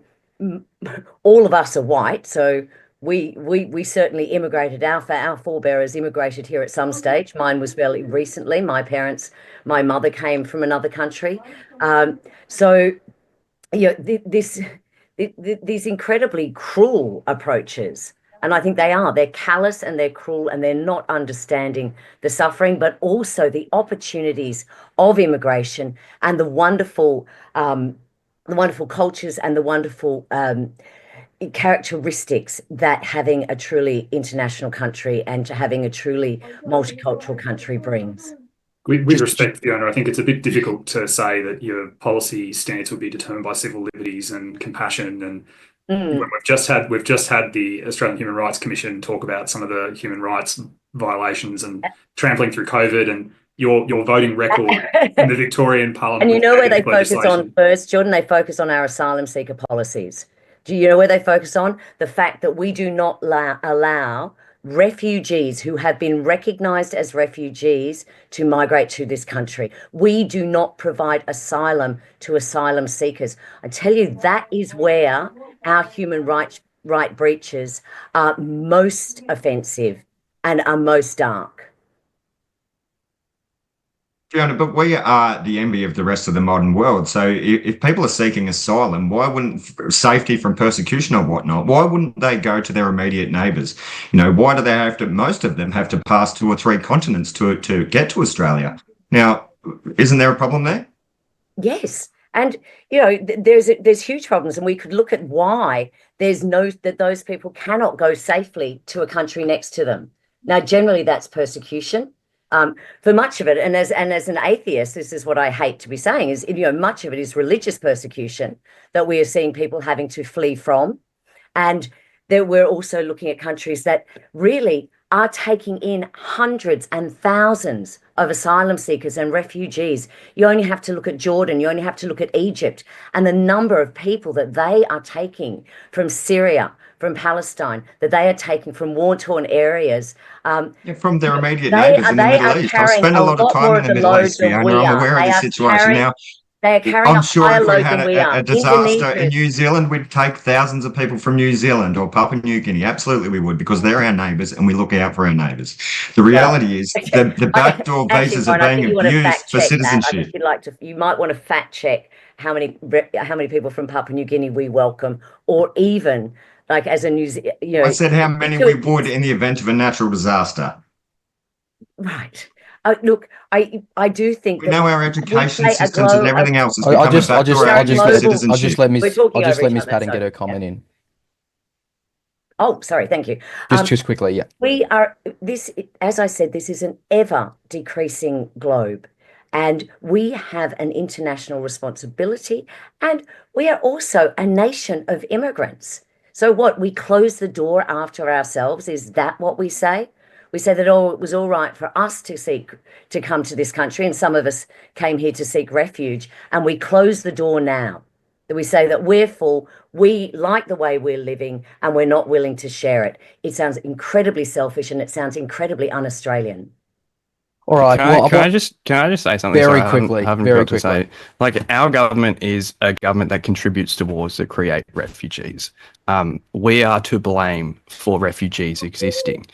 Speaker 16: all of us are white, so we certainly immigrated. Our forebearers immigrated here at some stage. Mine was fairly recently. My mother came from another country. These incredibly cruel approaches, and I think they're callous and they're cruel and they're not understanding the suffering, but also the opportunities of immigration and the wonderful cultures and the wonderful characteristics that having a truly international country and having a truly multicultural country brings.
Speaker 15: With respect, Fiona, I think it's a bit difficult to say that your policy stance will be determined by civil liberties and compassion. And when we've just had the Australian Human Rights Commission talk about some of the human rights violations and trampling through COVID, and your voting record in the Victorian Parliament.
Speaker 16: And you know where they focus on first, Jordan? They focus on our asylum seeker policies. Do you know where they focus on? The fact that we do not allow refugees who have been recognised as refugees to migrate to this country. We do not provide asylum to asylum seekers. I tell you, that is where our human right breaches are most offensive and are most dark.
Speaker 12: Fiona, but we are the envy of the rest of the modern world. So if people are seeking asylum, why wouldn't safety from persecution or whatnot, why wouldn't they go to their immediate neighbours? Why do they most of them have to pass 2 or 3 continents to get to Australia? Now, isn't there a problem there?
Speaker 16: Yes. And, there's huge problems, and we could look at why that those people cannot go safely to a country next to them. Now, generally that's persecution. For much of it, and as an atheist, this is what I hate to be saying, is much of it is religious persecution that we are seeing people having to flee from, and that we're also looking at countries that really are taking in hundreds and thousands of asylum seekers and refugees. You only have to look at Jordan, you only have to look at Egypt, and the number of people that they are taking from Syria, from Palestine, that they are taking from war-torn areas.
Speaker 12: From their immediate neighbours in the Middle East. I've spent a lot of time in the Middle East, Fiona. I'm aware of the situation now.
Speaker 16: They are carrying
Speaker 12: I'm
Speaker 16: a
Speaker 12: sure
Speaker 16: higher
Speaker 12: if we
Speaker 16: load
Speaker 12: had
Speaker 16: than we are.
Speaker 12: a disaster in
Speaker 16: Indonesia,
Speaker 12: New Zealand, we'd take thousands of people from New Zealand or Papua New Guinea. Absolutely, we would, because they're our neighbours and we look out for our neighbours. The reality is the backdoor visas are being abused for citizenship.
Speaker 16: You might want to fact check how many people from Papua New Guinea we welcome, or even like as a
Speaker 12: I said how many we would in the event of a natural disaster.
Speaker 16: Right. Look, I do think
Speaker 12: we know our education systems and everything else is becoming a backdoor for citizenship.
Speaker 5: I'll just let Miss Patten get her comment in.
Speaker 16: Oh, sorry. Thank you.
Speaker 5: Just quickly, yeah.
Speaker 16: We are as I said, this is an ever decreasing globe, and we have an international responsibility, and we are also a nation of immigrants. So what? We close the door after ourselves? Is that what we say? We say that it was all right for us to come to this country, and some of us came here to seek refuge, and we close the door now. We say that we're full, we like the way we're living, and we're not willing to share it. It sounds incredibly selfish, and it sounds incredibly un-Australian.
Speaker 5: All right.
Speaker 17: Can I just say something?
Speaker 5: Very quickly.
Speaker 17: Like, our government is a government that contributes to wars that create refugees. We are to blame for refugees existing.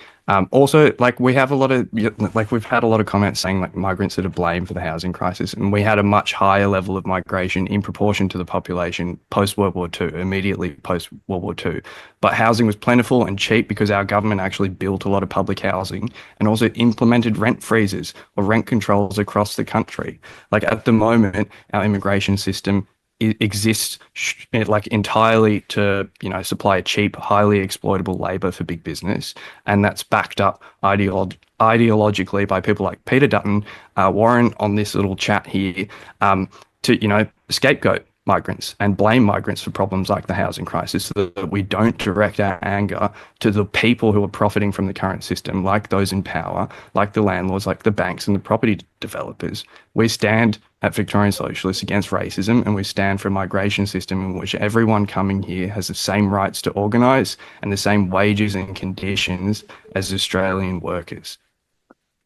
Speaker 17: Also, like, we've had a lot of comments saying like migrants are to blame for the housing crisis, and we had a much higher level of migration in proportion to the population post World War II, immediately post World War II. But housing was plentiful and cheap because our government actually built a lot of public housing and also implemented rent freezes or rent controls across the country. Like, at the moment, our immigration system exists like entirely to supply cheap, highly exploitable labor for big business, and that's backed up ideologically by people like Peter Dutton, Warren on this little chat here, to scapegoat migrants and blame migrants for problems like the housing crisis, so that we don't direct our anger to the people who are profiting from the current system, like those in power, like the landlords, like the banks and the property developers. We stand at Victorian Socialists against racism, and we stand for a migration system in which everyone coming here has the same rights to organise and the same wages and conditions as Australian workers.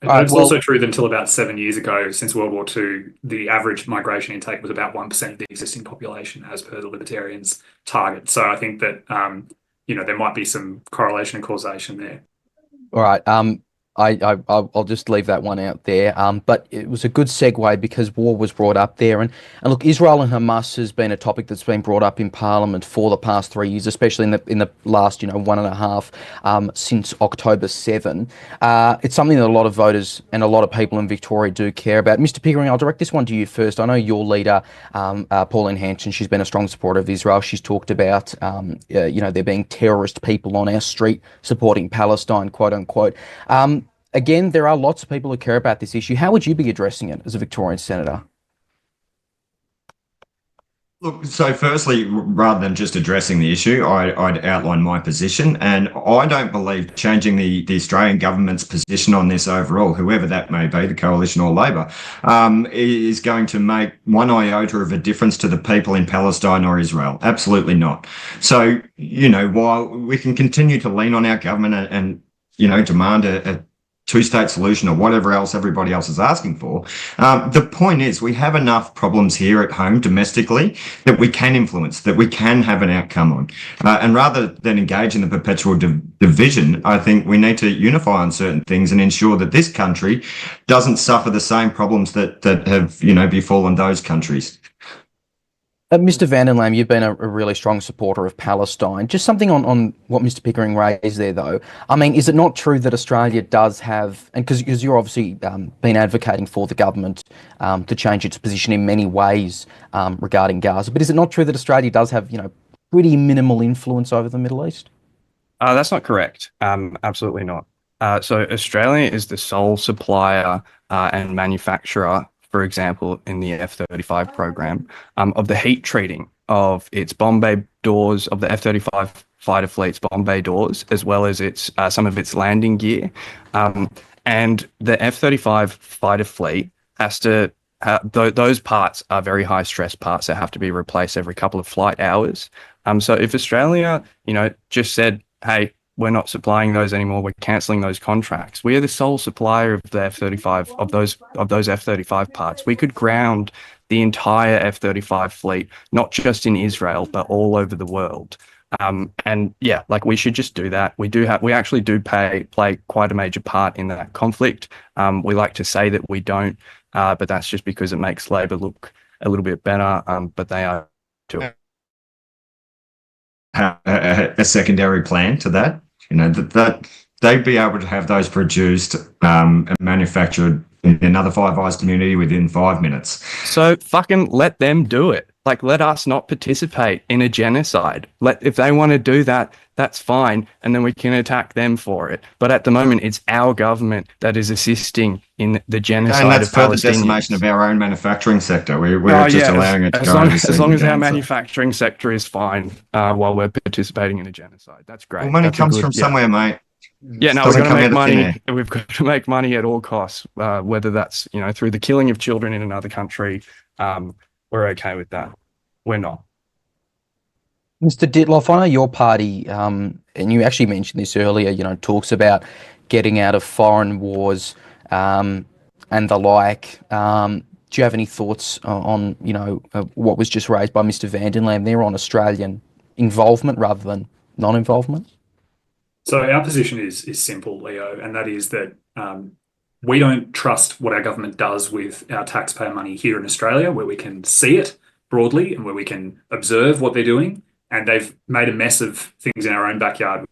Speaker 15: It's also true that until about 7 years ago, since World War II, the average migration intake was about 1% of the existing population, as per the Libertarians' target. So I think that there might be some correlation and causation there.
Speaker 5: All right. I'll just leave that one out there. But it was a good segue because war was brought up there. And look, Israel and Hamas has been a topic that's been brought up in Parliament for the past 3 years, especially in the last 1.5 since October 7. It's something that a lot of voters and a lot of people in Victoria do care about. Mr. Pickering, I'll direct this one to you first. I know your leader, Pauline, Hanson, she's been a strong supporter of Israel. She's talked about there being terrorist people on our street supporting Palestine, quote unquote. Again, there are lots of people who care about this issue. How would you be addressing it as a Victorian senator?
Speaker 12: Look, so firstly, rather than just addressing the issue, I'd outline my position, and I don't believe changing the Australian government's position on this overall, whoever that may be, the Coalition or Labor, is going to make one iota of a difference to the people in Palestine or Israel. Absolutely not. So, while we can continue to lean on our government and demand a two-state solution or whatever else everybody else is asking for. The point is we have enough problems here at home domestically that we can influence, that we can have an outcome on. And rather than engage in the perpetual division, I think we need to unify on certain things and ensure that this country doesn't suffer the same problems that have, befallen those countries.
Speaker 5: Mr. Van den Lam, you've been a really strong supporter of Palestine. Just something on what Mr. Pickering raised there, though. I mean, is it not true that Australia does have, and because you're obviously been advocating for the government to change its position in many ways regarding Gaza, but is it not true that Australia does have, pretty minimal influence over the Middle East?
Speaker 17: That's not correct. Absolutely not. So Australia is the sole supplier and manufacturer, for example, in the F-35 program, of the heat treating of its bomb bay doors, of the F-35 fighter fleet's bomb bay doors, as well as its some of its landing gear. And the F-35 fighter fleet has to, those parts are very high stress parts that have to be replaced every couple of flight hours. So if Australia, just said, hey, we're not supplying those anymore, we're cancelling those contracts, we are the sole supplier of the F-35, of those F-35 parts. We could ground the entire F-35 fleet, not just in Israel, but all over the world. And yeah, like we should just do that. We actually do play quite a major part in that conflict. We like to say that we don't, but that's just because it makes Labor look a little bit better. But they are too.
Speaker 12: A secondary plan to that, that they'd be able to have those produced and manufactured in another Five Eyes community within 5 minutes.
Speaker 17: So fucking let them do it. Like, let us not participate in a genocide. If they want to do that, that's fine, and then we can attack them for it. But at the moment, it's our government that is assisting in the genocide
Speaker 12: and that's
Speaker 17: of
Speaker 12: further
Speaker 17: Palestinians.
Speaker 12: decimation of our own manufacturing sector. We're just allowing it to go.
Speaker 17: As long as our manufacturing sector is fine while we're participating in a genocide, that's great.
Speaker 12: Well, money
Speaker 17: that's
Speaker 12: comes from somewhere, mate.
Speaker 17: Yeah, no, we've got to make money. We've got to make money at all costs, whether that's through the killing of children in another country. We're okay with that. We're not.
Speaker 5: Mr. Dittloff, I know your party, and you actually mentioned this earlier, talks about getting out of foreign wars and the like. Do you have any thoughts on, what was just raised by Mr. Vandenlam there on Australian involvement rather than non-involvement?
Speaker 15: So our position is simple, Leo, and that is that we don't trust what our government does with our taxpayer money here in Australia, where we can see it broadly and where we can observe what they're doing. And they've made a mess of things in our own backyard.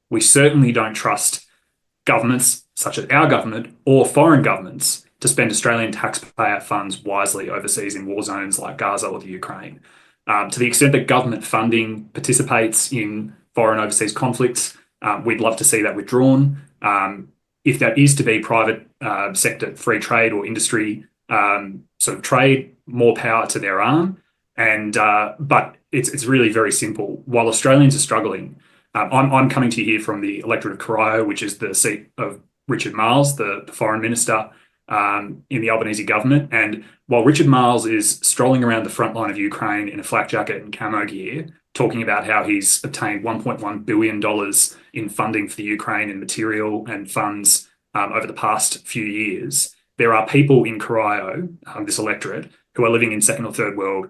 Speaker 15: We certainly don't trust governments such as our government or foreign governments to spend Australian taxpayer funds wisely overseas in war zones like Gaza or the Ukraine. To the extent that government funding participates in foreign overseas conflicts, we'd love to see that withdrawn. If that is to be private sector free trade or industry sort of trade, more power to their arm. But it's really very simple. While Australians are struggling, I'm coming to you here from the electorate of Corio, which is the seat of Richard Marles, the foreign minister in the Albanese government. And while Richard Marles is strolling around the front line of Ukraine in a flak jacket and camo gear, talking about how he's obtained $1.1 billion in funding for the Ukraine in material and funds over the past few years, there are people in Corio, this electorate, who are living in second or third world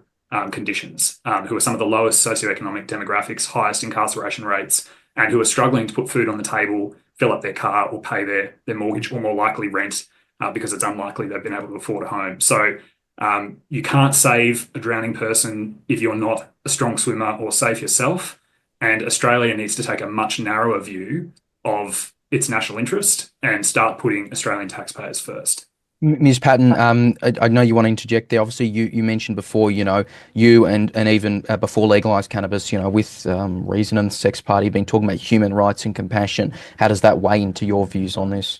Speaker 15: conditions, who are some of the lowest socioeconomic demographics, highest incarceration rates, and who are struggling to put food on the table, fill up their car, or pay their mortgage, or more likely rent, because it's unlikely they've been able to afford a home. So you can't save a drowning person if you're not a strong swimmer or safe yourself. And Australia needs to take a much narrower view of its national interest and start putting Australian taxpayers first.
Speaker 5: Ms. Patten, I know you want to interject there. Obviously, you mentioned before, you and even before Legalise Cannabis, with Reason and the Sex Party been talking about human rights and compassion. How does that weigh into your views on this?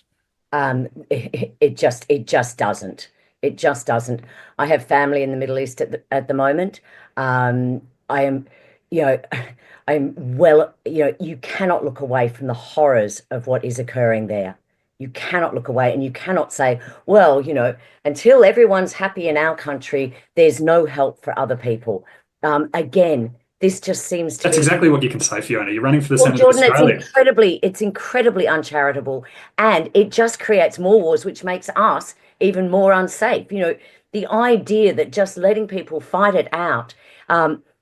Speaker 16: It just doesn't. It just doesn't. I have family in the Middle East at the moment. I'm well, you cannot look away from the horrors of what is occurring there. You cannot look away, and you cannot say, well, until everyone's happy in our country, there's no help for other people. Again, this just seems to
Speaker 15: That's
Speaker 16: be...
Speaker 15: exactly what you can say, Fiona. You're running for the Senate of Australia.
Speaker 16: It's incredibly uncharitable, and it just creates more wars, which makes us even more unsafe. The idea that just letting people fight it out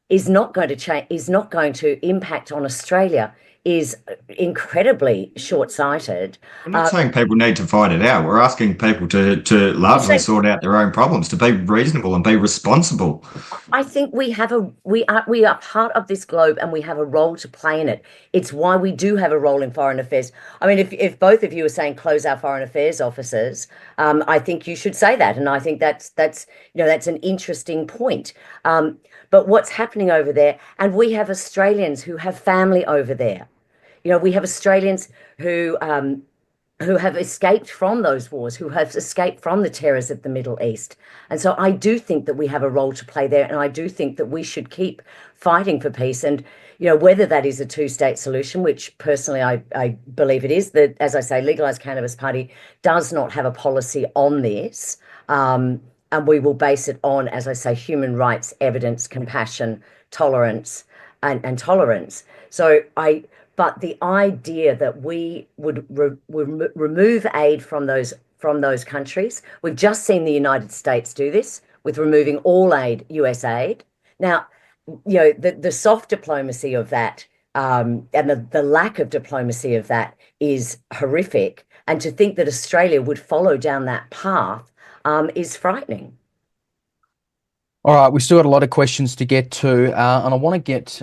Speaker 16: is not going to change, is not going to impact on Australia, is incredibly short-sighted.
Speaker 12: We're not saying people need to fight it out. We're asking people to largely sort out their own problems, to be reasonable and be responsible.
Speaker 16: I think we are part of this globe, and we have a role to play in it. It's why we do have a role in foreign affairs. I mean, if both of you are saying close our foreign affairs offices, I think you should say that, and I think that's an interesting point. But what's happening over there, and we have Australians who have family over there. We have Australians who have escaped from those wars, who have escaped from the terrors of the Middle East. And so I do think that we have a role to play there, and I do think that we should keep fighting for peace. And, whether that is a two-state solution, which personally I believe it is, that, as I say, Legalise Cannabis Party does not have a policy on this. And we will base it on, as I say, human rights, evidence, compassion, tolerance, and tolerance. But the idea that we would remove aid from from those countries. We've just seen the United States do this with removing all aid, US aid. Now, you know, the soft diplomacy of that and the lack of diplomacy of that is horrific. And to think that Australia would follow down that path is frightening.
Speaker 5: All right, we've still got a lot of questions to get to, and I want to get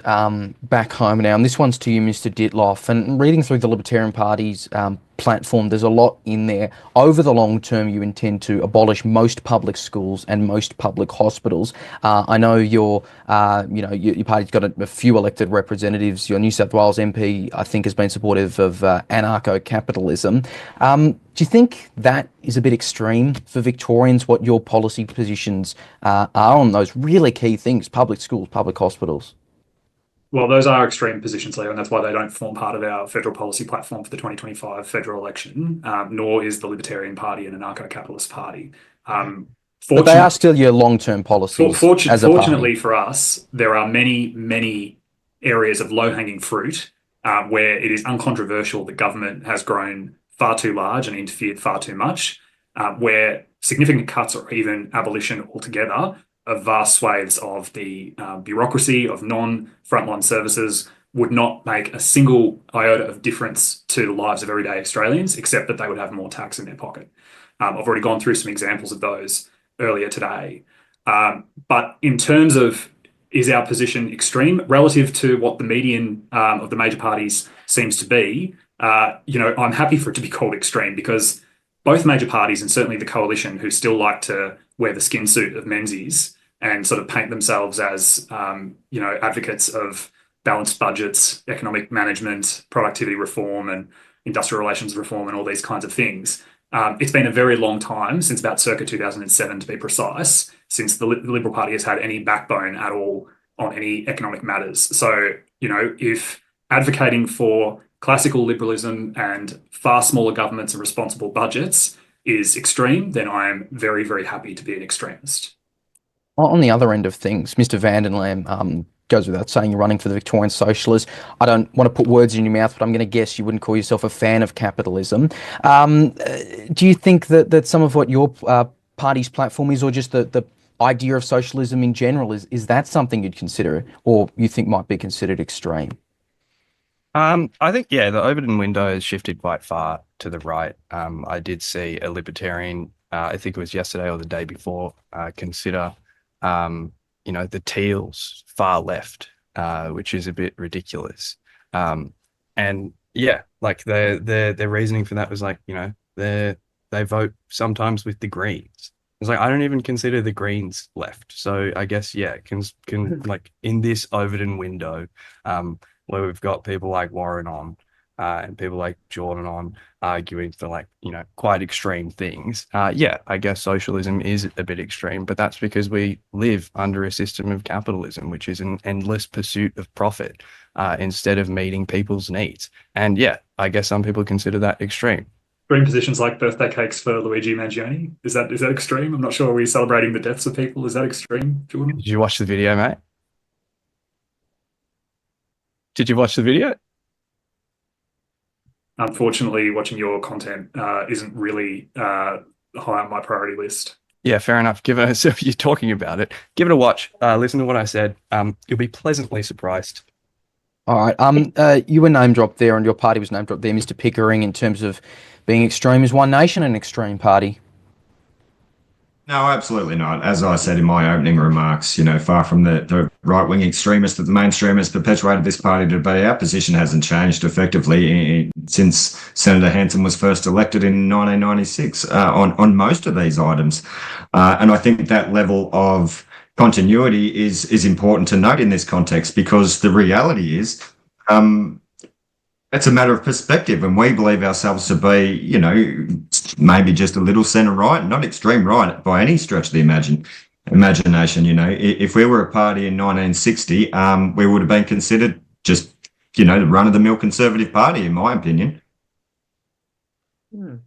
Speaker 5: back home now. And this one's to you, Mr. Dittloff. And reading through the Libertarian Party's platform, there's a lot in there. Over the long term, you intend to abolish most public schools and most public hospitals. I know your party's got a few elected representatives. Your New South Wales MP, I think, has been supportive of anarcho-capitalism. Do you think that is a bit extreme for Victorians, what your policy positions are on those really key things, public schools, public hospitals?
Speaker 15: Well, those are extreme positions, Leo, and that's why they don't form part of our federal policy platform for the 2025 federal election, nor is the Libertarian Party an anarcho-capitalist party.
Speaker 5: But they are still your long-term policies.
Speaker 15: Fortunately for us, there are many, many areas of low-hanging fruit where it is uncontroversial that government has grown far too large and interfered far too much, where significant cuts or even abolition altogether of vast swathes of the bureaucracy of non-frontline services would not make a single iota of difference to the lives of everyday Australians, except that they would have more tax in their pocket. I've already gone through some examples of those earlier today. But in terms of, is our position extreme relative to what the median of the major parties seems to be, I'm happy for it to be called extreme, because both major parties, and certainly the coalition, who still like to wear the skin suit of Menzies and sort of paint themselves as, advocates of balanced budgets, economic management, productivity reform, and industrial relations reform, and all these kinds of things. It's been a very long time, since about circa 2007 to be precise, since the Liberal Party has had any backbone at all on any economic matters. So, if advocating for classical liberalism and far smaller governments and responsible budgets is extreme, then I am very, very happy to be an extremist.
Speaker 5: On the other end of things, Mr. Van den Lam, goes without saying you're running for the Victorian Socialists. I don't want to put words in your mouth, but I'm going to guess you wouldn't call yourself a fan of capitalism. Do you think that some of what your party's platform is, or just the idea of socialism in general, is that something you'd consider, or you think might be considered extreme?
Speaker 17: I think, the Overton window has shifted quite far to the right. I did see a Libertarian, I think it was yesterday or the day before, consider, the Teals far left, which is a bit ridiculous. And their reasoning for that was they vote sometimes with the Greens. It's I don't even consider the Greens left. So I guess, can in this Overton window, where we've got people like Warren on and people like Jordan on arguing for quite extreme things. I guess socialism is a bit extreme, but that's because we live under a system of capitalism, which is an endless pursuit of profit instead of meeting people's needs. And I guess some people consider that extreme.
Speaker 15: Extreme positions like birthday cakes for Luigi Mangione, is that extreme? I'm not sure. Are we celebrating the deaths of people? Is that extreme, Jordan?
Speaker 17: Did you watch the video, mate? Did you watch the video?
Speaker 15: Unfortunately, watching your content isn't really high on my priority list.
Speaker 17: Yeah, fair enough. So if you're talking about it, give it a watch. Listen to what I said. You'll be pleasantly surprised.
Speaker 5: All right. You were name dropped there, and your party was name dropped there, Mr. Pickering, in terms of being extreme. Is One Nation an extreme party?
Speaker 12: No, absolutely not. As I said in my opening remarks, far from the right-wing extremists that the mainstream has perpetuated this party to be, our position hasn't changed effectively since Senator Hanson was first elected in 1996 on most of these items. And I think that level of continuity is important to note in this context, because the reality is it's a matter of perspective, and we believe ourselves to be, maybe just a little centre right, not extreme right by any stretch of the imagination. If we were a party in 1960, we would have been considered just, the run-of-the-mill Conservative Party, in my opinion.
Speaker 5: You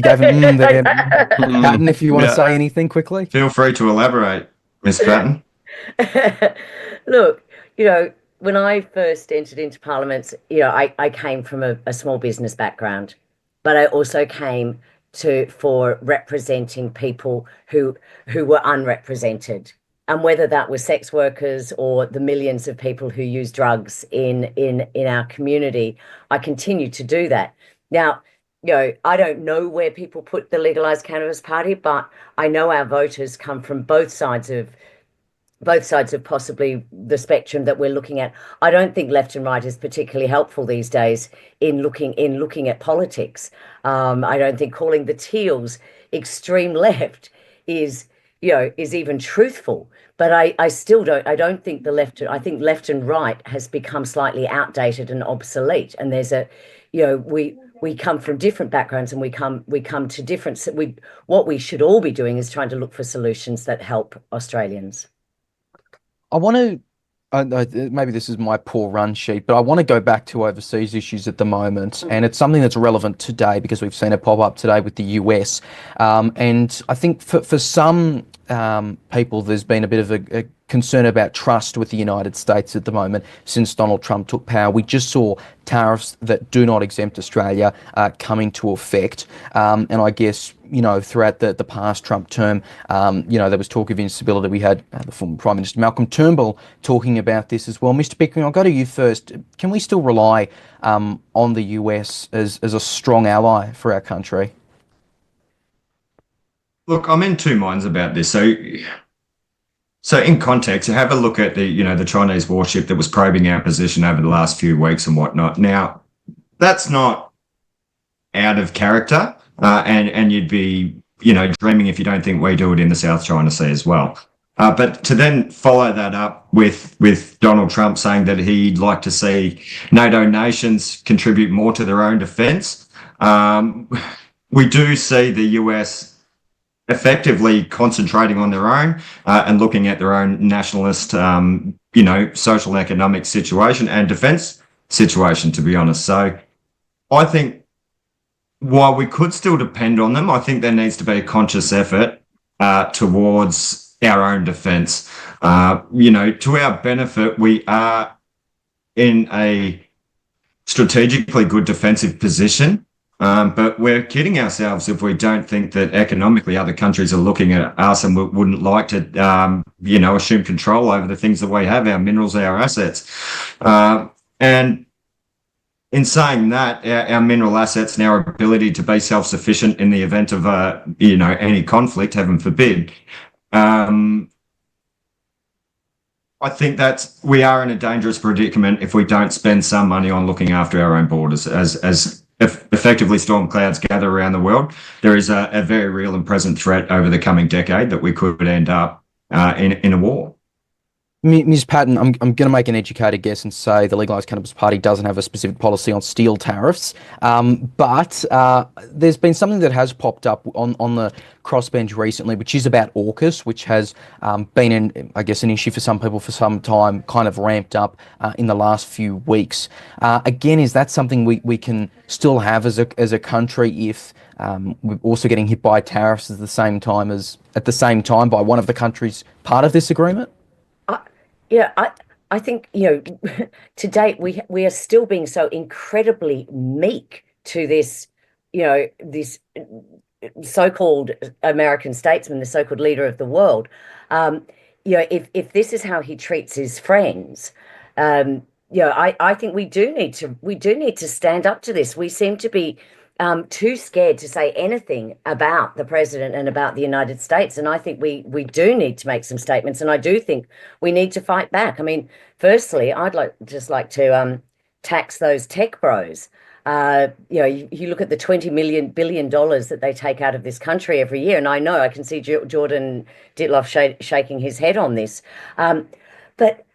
Speaker 5: gave him there. Patten, if you want to say anything quickly.
Speaker 12: Feel free to elaborate, Ms. Patten.
Speaker 16: Look, when I first entered into Parliament, I came from a small business background. but I also came for representing people who were unrepresented. And whether that was sex workers or the millions of people who use drugs in our community, I continue to do that. Now, I don't know where people put the Legalise Cannabis Party, but I know our voters come from both sides of possibly the spectrum that we're looking at. I don't think left and right is particularly helpful these days in looking at politics. I don't think calling the Teals extreme left is even truthful. But I still don't think I think left and right has become slightly outdated and obsolete. And there's we come from different backgrounds, and we come to different. What we should all be doing is trying to look for solutions that help Australians.
Speaker 5: I want to, maybe this is my poor run sheet, but I want to go back to overseas issues at the moment. And it's something that's relevant today because we've seen it pop up today with the US. And I think for some people, there's been a bit of a concern about trust with the United States at the moment since Donald Trump took power. We just saw tariffs that do not exempt Australia come into effect. And I guess, throughout the past Trump term, there was talk of instability. We had the former Prime Minister Malcolm Turnbull talking about this as well. Mr. Pickering, I'll go to you first. Can we still rely on the US as a strong ally for our country?
Speaker 12: Look, I'm in two minds about this. So in context, have a look at the Chinese warship that was probing our position over the last few weeks and whatnot. Now, that's not out of character, and you'd be, dreaming if you don't think we do it in the South China Sea as well. But to then follow that up with Donald Trump saying that he'd like to see NATO nations contribute more to their own defence, we do see the US effectively concentrating on their own and looking at their own nationalist, social and economic situation and defence situation, to be honest. So I think while we could still depend on them, I think there needs to be a conscious effort towards our own defence. To our benefit, we are in a strategically good defensive position. But we're kidding ourselves if we don't think that economically other countries are looking at us and wouldn't like to, assume control over the things that we have, our minerals, our assets. And in saying that, our mineral assets and our ability to be self-sufficient in the event of, any conflict, heaven forbid, I think we are in a dangerous predicament if we don't spend some money on looking after our own borders. As effectively storm clouds gather around the world, there is a very real and present threat over the coming decade that we could end up in a war.
Speaker 5: Ms. Patten, I'm going to make an educated guess and say the Legalised Cannabis Party doesn't have a specific policy on steel tariffs, but there's been something that has popped up on the crossbench recently, which is about AUKUS, which has been, an issue for some people for some time, kind of ramped up in the last few weeks. Again, is that something we can still have as a country if we're also getting hit by tariffs at the same time by one of the countries part of this agreement?
Speaker 16: I think, to date, we are still being so incredibly meek to this, this so-called American statesman, the so-called leader of the world. If this is how he treats his friends, I think we do need to stand up to this. We seem to be too scared to say anything about the president and about the United States. And I think we do need to make some statements. And I do think we need to fight back. I mean, firstly, I'd like to tax those tech bros. You look at the $20 billion that they take out of this country every year. And I know I can see Jordan Dittloff shaking his head on this. But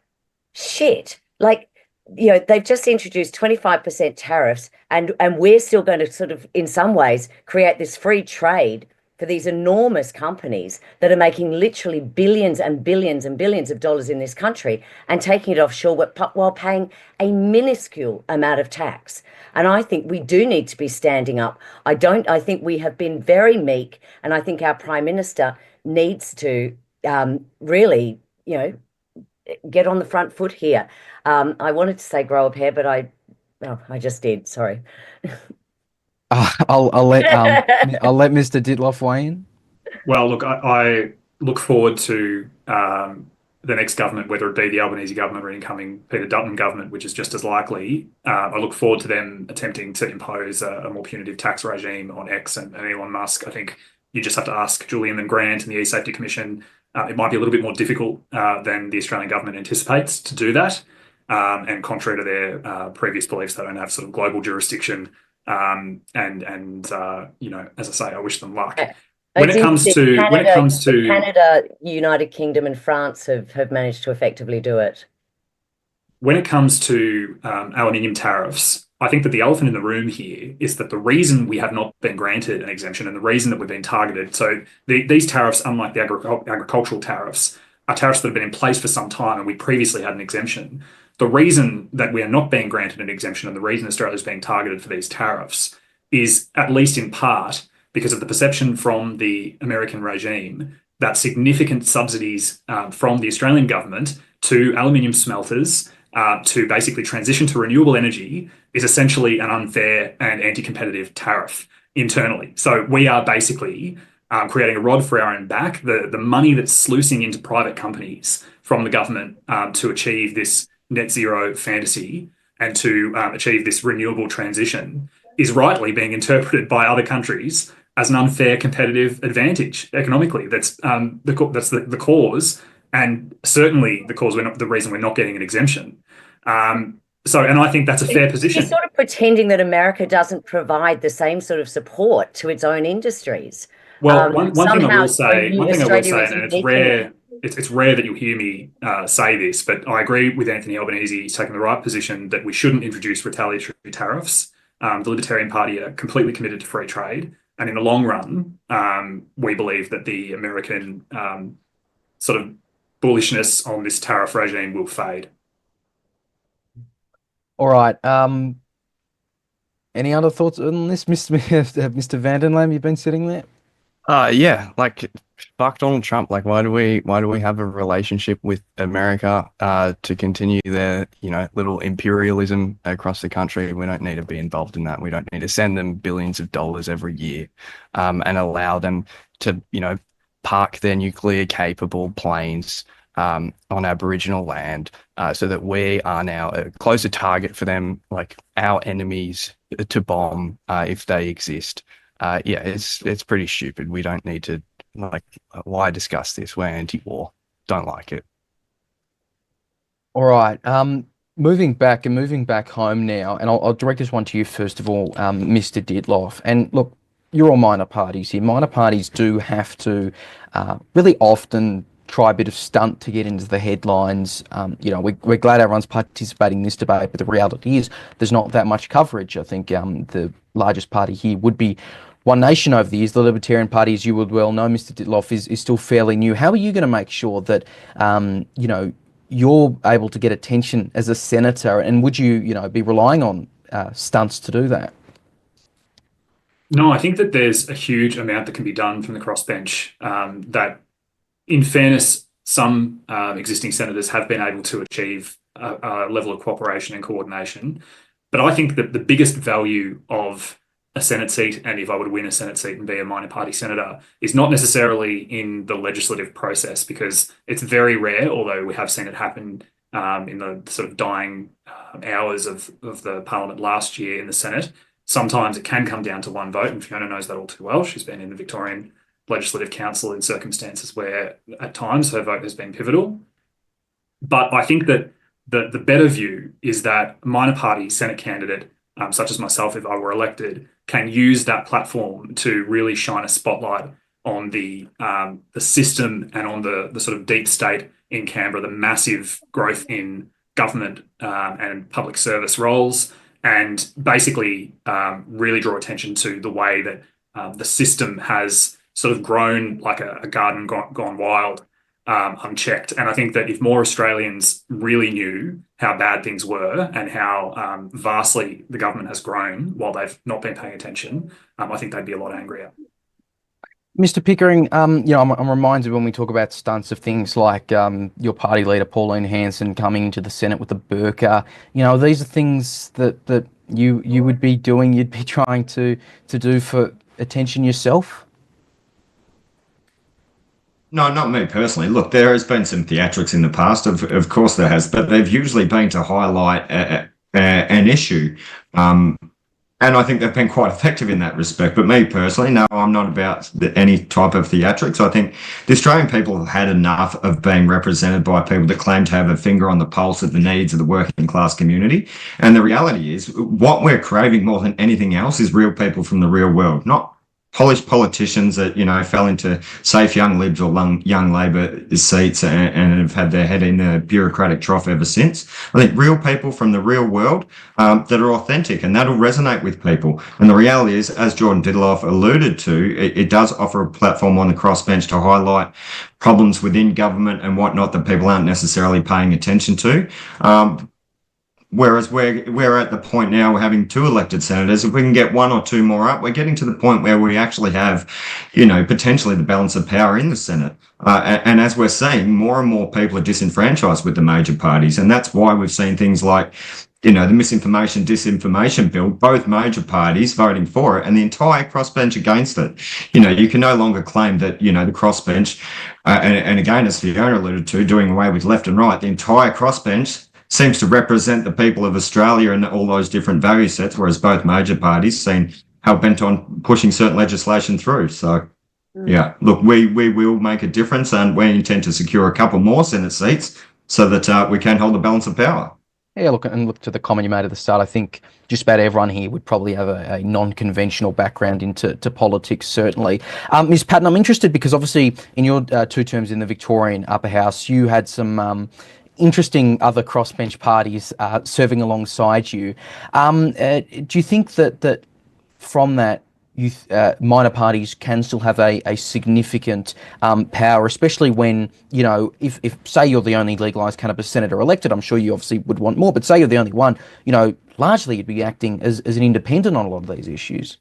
Speaker 16: shit, they've just introduced 25% tariffs, and we're still going to sort of, in some ways, create this free trade for these enormous companies that are making literally billions and billions and billions of dollars in this country and taking it offshore while paying a minuscule amount of tax. And I think we do need to be standing up. I think we have been very meek, and I think our Prime Minister needs to really, get on the front foot here. I wanted to say grow a pair, but I just did. Sorry.
Speaker 5: I'll let Mr. Dittloff weigh in.
Speaker 15: Well, look, I look forward to the next government, whether it be the Albanese government or incoming Peter Dutton government, which is just as likely. I look forward to them attempting to impose a more punitive tax regime on X and Elon Musk. I think you just have to ask Julian and Grant and the E-Safety Commission. It might be a little bit more difficult than the Australian government anticipates to do that. And contrary to their previous beliefs, they don't have sort of global jurisdiction. As I say, I wish them luck. When it comes to
Speaker 16: Canada, United Kingdom, and France have managed to effectively do it.
Speaker 15: When it comes to aluminium tariffs, I think that the elephant in the room here is that the reason we have not been granted an exemption and the reason that we've been targeted. So these tariffs, unlike the agricultural tariffs, are tariffs that have been in place for some time, and we previously had an exemption. The reason that we are not being granted an exemption and the reason Australia is being targeted for these tariffs is, at least in part, because of the perception from the American regime that significant subsidies from the Australian government to aluminium smelters to basically transition to renewable energy is essentially an unfair and anti-competitive tariff internally. So we are basically creating a rod for our own back. The money that's sluicing into private companies from the government to achieve this net zero fantasy and to achieve this renewable transition is rightly being interpreted by other countries as an unfair competitive advantage economically. That's the cause, and certainly the reason we're not getting an exemption. And I think that's a fair position.
Speaker 16: You're sort of pretending that America doesn't provide the same sort of support to its own industries.
Speaker 15: Well, one thing I will say, and it's rare. It's rare that you'll hear me say this, but I agree with Anthony Albanese. He's taken the right position that we shouldn't introduce retaliatory tariffs. The Libertarian Party are completely committed to free trade. And in the long run, we believe that the American sort of bullishness on this tariff regime will fade.
Speaker 5: All right. Any other thoughts on this, Mr. Vandenlam? You've been sitting there.
Speaker 17: Yeah, like fuck Donald Trump. Like, why do we have a relationship with America to continue their little imperialism across the country? We don't need to be involved in that. We don't need to send them billions of dollars every year and allow them to park their nuclear capable planes on Aboriginal land so that we are now a closer target for them, like our enemies, to bomb if they exist. Yeah, it's pretty stupid. We don't need to, why discuss this? We're anti-war. Don't like it.
Speaker 5: All right. Moving back home now, and I'll direct this one to you first of all, Mr. Dittloff. And look, you're all minor parties here. Minor parties do have to really often try a bit of stunt to get into the headlines. We're glad everyone's participating in this debate, but the reality is there's not that much coverage. I think the largest party here would be One Nation over the years. The Libertarian Party, as you would well know, Mr. Dittloff, is still fairly new. How are you going to make sure that, you're able to get attention as a senator, and would you, be relying on stunts to do that?
Speaker 15: No, I think that there's a huge amount that can be done from the crossbench that, in fairness, some existing senators have been able to achieve a level of cooperation and coordination. But I think that the biggest value of a Senate seat, and if I were to win a Senate seat and be a minor party senator, is not necessarily in the legislative process, because it's very rare, although we have seen it happen in the sort of dying hours of the parliament last year in the Senate. Sometimes it can come down to one vote, and Fiona knows that all too well. She's been in the Victorian Legislative Council in circumstances where at times her vote has been pivotal. But I think that the better view is that a minor party Senate candidate, such as myself, if I were elected, can use that platform to really shine a spotlight on the system and on the sort of deep state in Canberra, the massive growth in government and public service roles, and basically really draw attention to the way that the system has sort of grown like a garden gone wild, unchecked. And I think that if more Australians really knew how bad things were and how vastly the government has grown while they've not been paying attention, I think they'd be a lot angrier.
Speaker 5: Mr. Pickering, I'm reminded when we talk about stunts of things like your party leader, Pauline Hanson, coming into the Senate with a burqa. These are things that you would be doing, you'd be trying to do for attention yourself?
Speaker 12: No, not me personally. Look, there has been some theatrics in the past, of course there has, but they've usually been to highlight an issue. And I think they've been quite effective in that respect. But me personally, no, I'm not about any type of theatrics. I think the Australian people have had enough of being represented by people that claim to have a finger on the pulse of the needs of the working class community. And the reality is, what we're craving more than anything else is real people from the real world, not polished politicians that, fell into safe young Libs or young Labor seats and have had their head in the bureaucratic trough ever since. I think real people from the real world that are authentic, and that'll resonate with people. And the reality is, as Jordan Dittloff alluded to, it does offer a platform on the crossbench to highlight problems within government and whatnot that people aren't necessarily paying attention to. Whereas we're at the point now, we're having 2 elected senators. If we can get 1 or 2 more up, we're getting to the point where we actually have, potentially the balance of power in the Senate. And as we're seeing, more and more people are disenfranchised with the major parties. And that's why we've seen things like, the misinformation, disinformation bill, both major parties voting for it and the entire crossbench against it. You can no longer claim that, the crossbench, and again, as Fiona alluded to, doing away with left and right, the entire crossbench seems to represent the people of Australia and all those different value sets, whereas both major parties seem hell-bent on pushing certain legislation through. So, yeah, look, we will make a difference, and we intend to secure a couple more Senate seats so that we can hold the balance of power.
Speaker 5: Yeah, look to the comment you made at the start. I think just about everyone here would probably have a non-conventional background into politics, certainly. Ms. Patten, I'm interested because obviously in your 2 terms in the Victorian Upper House, you had some interesting other crossbench parties serving alongside you. Do you think that from that, minor parties can still have a significant power, especially when, if say you're the only legalised cannabis senator elected, I'm sure you obviously would want more, but say you're the only one, largely you'd be acting as an independent on a lot of these issues.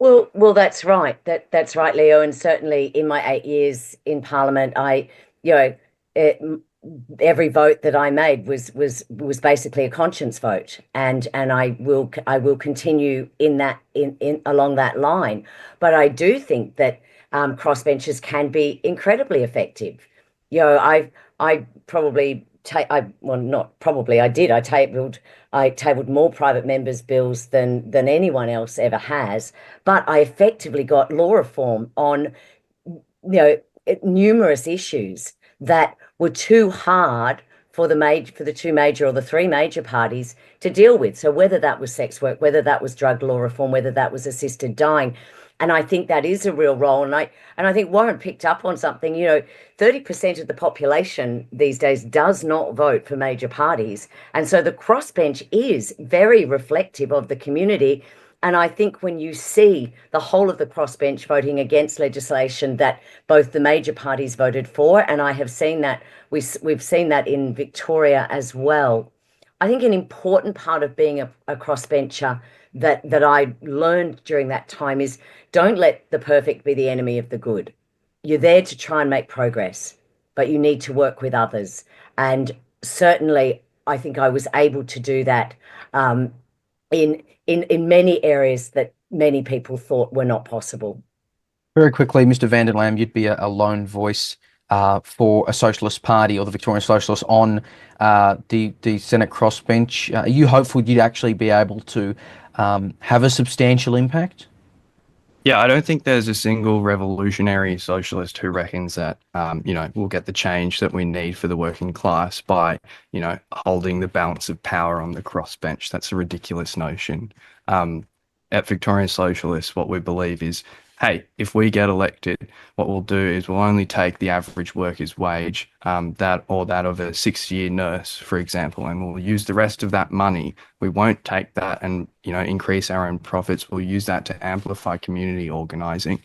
Speaker 16: Well, that's right. That's right, Leo. And certainly in my 8 years in Parliament, every vote that I made was basically a conscience vote, and I will continue in along that line. But I do think that crossbenchers can be incredibly effective. I tabled more private members' bills than anyone else ever has, but I effectively got law reform on numerous issues that were too hard for the 2 major or the 3 major parties to deal with. So whether that was sex work, whether that was drug law reform, whether that was assisted dying, and I think that is a real role. And I think Warren picked up on something. 30% of the population these days does not vote for major parties, and so the crossbench is very reflective of the community. And I think when you see the whole of the crossbench voting against legislation that both the major parties voted for, and I have seen that, we've seen that in Victoria as well. I think an important part of being a crossbencher that I learned during that time is don't let the perfect be the enemy of the good. You're there to try and make progress, but you need to work with others. And certainly, I think I was able to do that in many areas that many people thought were not possible.
Speaker 5: Very quickly, Mr. van der Lam, you'd be a lone voice for a Socialist Party or the Victorian Socialists on the Senate crossbench. Are you hopeful you'd actually be able to have a substantial impact?
Speaker 17: Yeah, I don't think there's a single revolutionary socialist who reckons that, we'll get the change that we need for the working class by, holding the balance of power on the crossbench. That's a ridiculous notion. At Victorian Socialists, what we believe is, hey, if we get elected, what we'll do is we'll only take the average worker's wage, that of a 6-year nurse, for example, and we'll use the rest of that money. We won't take that and, increase our own profits. We'll use that to amplify community organising.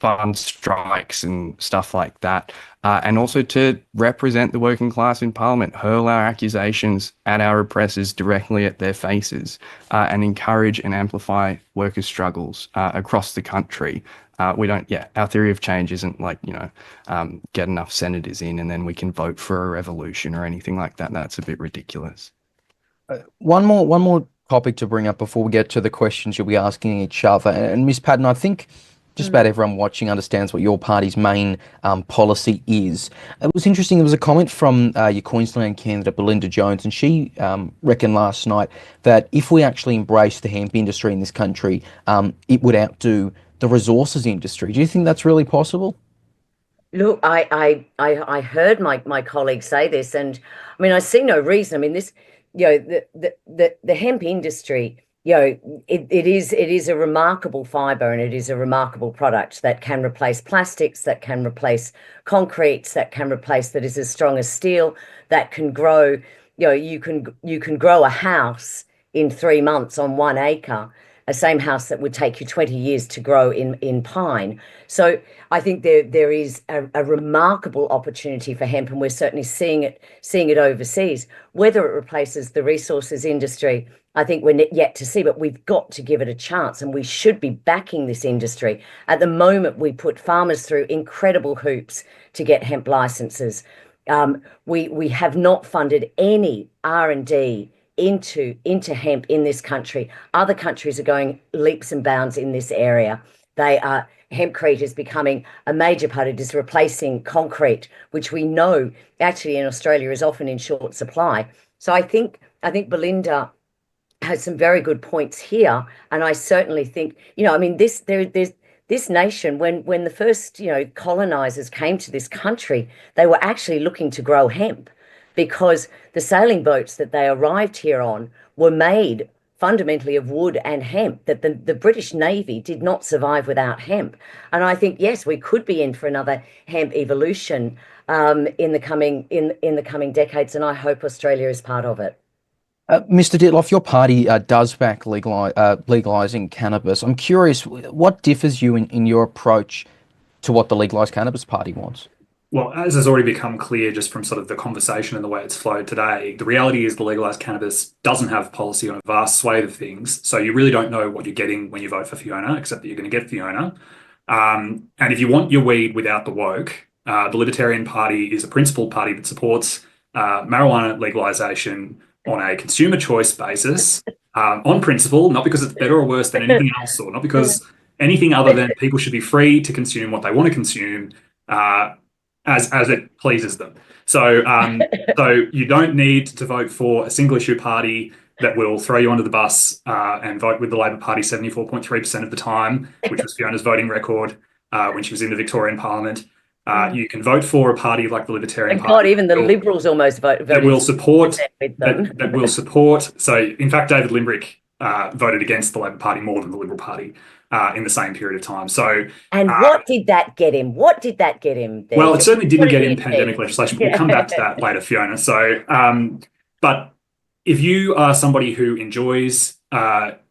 Speaker 17: fund strikes and stuff like that, and also to represent the working class in Parliament, hurl our accusations at our oppressors directly at their faces, and encourage and amplify workers' struggles across the country. Our theory of change isn't like, get enough senators in and then we can vote for a revolution or anything like that. That's a bit ridiculous.
Speaker 5: One more topic to bring up before we get to the questions you'll be asking each other. And Ms. Patten, I think just about everyone watching understands what your party's main policy is. It was interesting, there was a comment from your Queensland candidate, Belinda Jones, and she reckoned last night that if we actually embrace the hemp industry in this country, it would outdo the resources industry. Do you think that's really possible?
Speaker 16: Look, I heard my colleague say this, and I mean, I see no reason. I mean, this, the hemp industry, it is a remarkable fiber, and it is a remarkable product that can replace plastics, that can replace concretes, that is as strong as steel, that can grow. You can grow a house in 3 months on 1 acre. A same house that would take you 20 years to grow in pine. So I think there is a remarkable opportunity for hemp, and we're certainly seeing it overseas. Whether it replaces the resources industry, I think we're yet to see, but we've got to give it a chance, and we should be backing this industry. At the moment, we put farmers through incredible hoops to get hemp licenses. We have not funded any R&D into hemp in this country. Other countries are going leaps and bounds in this area. Hempcrete is becoming a major part. It is replacing concrete, which we know actually in Australia is often in short supply. So I think Belinda has some very good points here, and I certainly think this nation, when the first colonizers came to this country, they were actually looking to grow hemp, because the sailing boats that they arrived here on were made fundamentally of wood and hemp, that the British Navy did not survive without hemp. And I think, yes, we could be in for another hemp evolution in the coming decades, and I hope Australia is part of it.
Speaker 5: Mr. Dittloff, your party does back legalising cannabis. I'm curious, what differs you in your approach to what the Legalise Cannabis Party wants?
Speaker 15: Well, as has already become clear just from sort of the conversation and the way it's flowed today, the reality is the legalised cannabis doesn't have policy on a vast swathe of things. So you really don't know what you're getting when you vote for Fiona, except that you're going to get Fiona. And if you want your weed without the woke, the Libertarian Party is a principled party that supports marijuana legalisation on a consumer choice basis, on principle, not because it's better or worse than anything else, or not because anything other than people should be free to consume what they want to consume, as it pleases them. So so you don't need to vote for a single issue party that will throw you under the bus and vote with the Labor Party 74.3% of the time, which was Fiona's voting record when she was in the Victorian Parliament. You can vote for a party like the Libertarian Party.
Speaker 16: God, even the Liberals almost voted
Speaker 15: that will support that will support. So in fact, David Limbrick voted against the Labor Party more than the Liberal Party in the same period of time. So,
Speaker 16: and what did that get him? What did that get him there?
Speaker 15: Well, it certainly didn't get him pandemic legislation. We'll come back to that later, Fiona. So, but if you are somebody who enjoys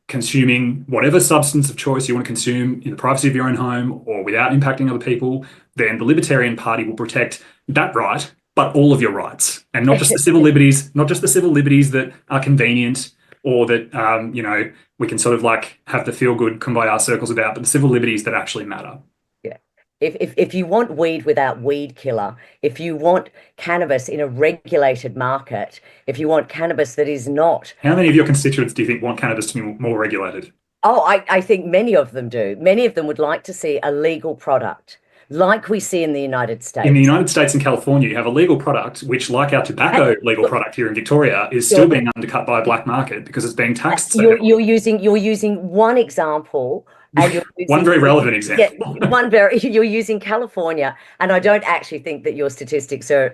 Speaker 15: consuming whatever substance of choice you want to consume in the privacy of your own home or without impacting other people, then the Libertarian Party will protect that right, but all of your rights, and not just the civil liberties, not just the civil liberties that are convenient or that we can sort of like have the feel-good kumbaya circles about, but the civil liberties that actually matter.
Speaker 16: Yeah. If you want weed without weed killer, if you want cannabis in a regulated market, if you want cannabis that is not...
Speaker 15: How many of your constituents do you think want cannabis to be more regulated?
Speaker 16: Oh, I think many of them do. Many of them would like to see a legal product, like we see in the United States.
Speaker 15: In the United States and California, you have a legal product, which, like our tobacco legal product here in Victoria, is still being undercut by a black market because it's being taxed.
Speaker 16: You're using one example, and you're using,
Speaker 15: one very relevant example.
Speaker 16: Yeah, you're using California, and I don't actually think that your statistics are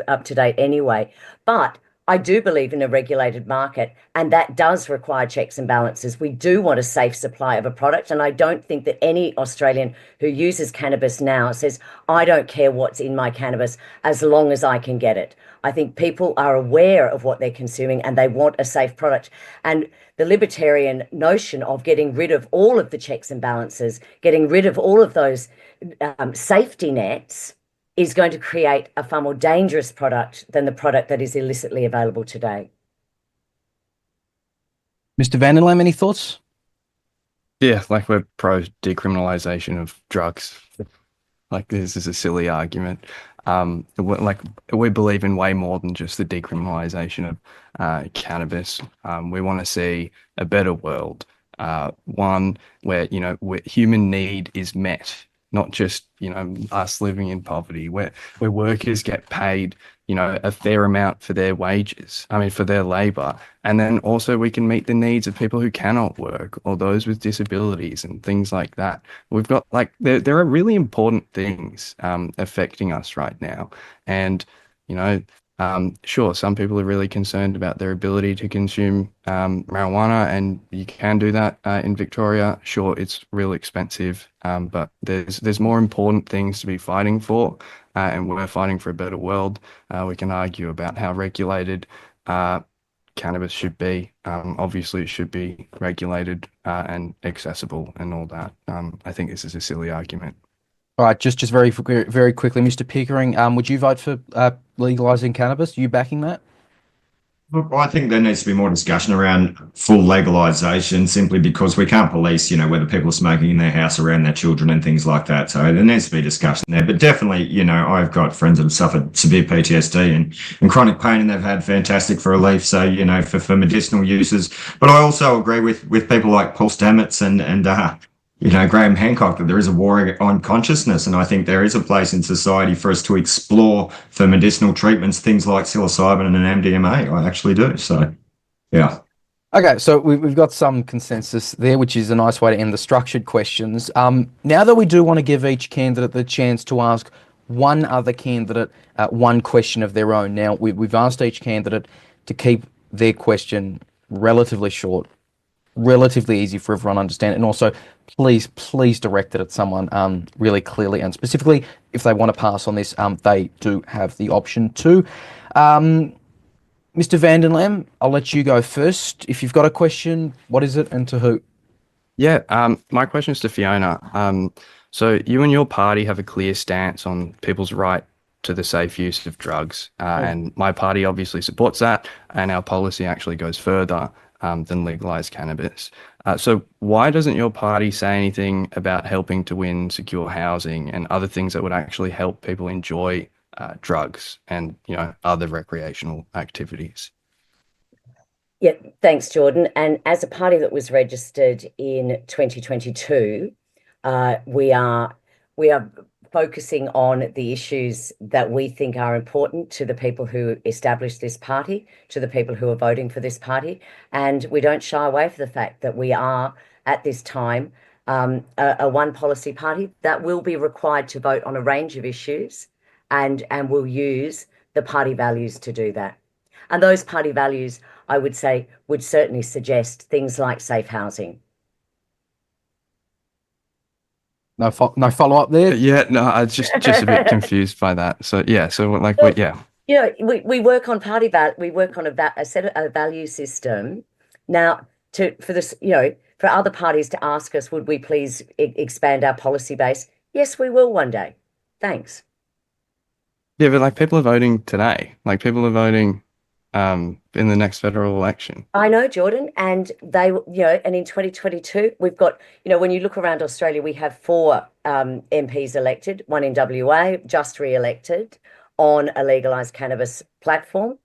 Speaker 16: up to date anyway. But I do believe in a regulated market, and that does require checks and balances. We do want a safe supply of a product, and I don't think that any Australian who uses cannabis now says, I don't care what's in my cannabis as long as I can get it. I think people are aware of what they're consuming and they want a safe product. And the libertarian notion of getting rid of all of the checks and balances, getting rid of all of those safety nets, is going to create a far more dangerous product than the product that is illicitly available today.
Speaker 5: Mr. Vanderlam, any thoughts?
Speaker 17: Yeah, like we're pro decriminalisation of drugs. Like this is a silly argument. Like we believe in way more than just the decriminalisation of cannabis. We want to see a better world, one where where human need is met. Not just, us living in poverty, where workers get paid, a fair amount for their wages, for their labor. And then also we can meet the needs of people who cannot work or those with disabilities and things like that. We've got there are really important things affecting us right now. And, sure, some people are really concerned about their ability to consume marijuana, and you can do that in Victoria. Sure, it's real expensive, but there's more important things to be fighting for, and we're fighting for a better world. We can argue about how regulated cannabis should be. Obviously, it should be regulated and accessible and all that. I think this is a silly argument.
Speaker 5: All right, just very quickly, Mr. Pickering, would you vote for legalising cannabis? Are you backing that?
Speaker 12: Look, I think there needs to be more discussion around full legalisation, simply because we can't police, whether people are smoking in their house around their children and things like that. So there needs to be discussion there. But definitely, I've got friends that have suffered severe PTSD and chronic pain, and they've had fantastic for relief. So, for medicinal uses. But I also agree with people like Paul Stamets and Graham Hancock, that there is a war on consciousness, and I think there is a place in society for us to explore for medicinal treatments things like psilocybin and MDMA. I actually do. So, yeah.
Speaker 5: Okay, so we've got some consensus there, which is a nice way to end the structured questions. Now that we do want to give each candidate the chance to ask one other candidate one question of their own. Now, we've asked each candidate to keep their question relatively short, relatively easy for everyone to understand, and also please direct it at someone really clearly and specifically. If they want to pass on this, they do have the option to. Mr. Vanderlam, I'll let you go first. If you've got a question, what is it and to who?
Speaker 17: Yeah, my question is to Fiona. So you and your party have a clear stance on people's right to the safe use of drugs, and my party obviously supports that, and our policy actually goes further than legalise cannabis. So why doesn't your party say anything about helping to win secure housing and other things that would actually help people enjoy drugs and other recreational activities?
Speaker 16: Yeah, thanks, Jordan. And as a party that was registered in 2022, we are focusing on the issues that we think are important to the people who established this party, to the people who are voting for this party. And we don't shy away from the fact that we are, at this time, a one policy party that will be required to vote on a range of issues, and will use the party values to do that. And those party values, I would say, would certainly suggest things like safe housing.
Speaker 5: No follow up there.
Speaker 17: Yeah, no, I was just a bit confused by that. So yeah, we
Speaker 16: work on we work on a set of a value system. Now, for other parties to ask us, would we please expand our policy base? Yes, we will one day. Thanks.
Speaker 17: Yeah, but people are voting today. People are voting in the next federal election.
Speaker 16: I know, Jordan, and and in 2022, we've got, when you look around Australia, we have 4 MPs elected, 1 in WA, just re-elected on a legalised cannabis platform.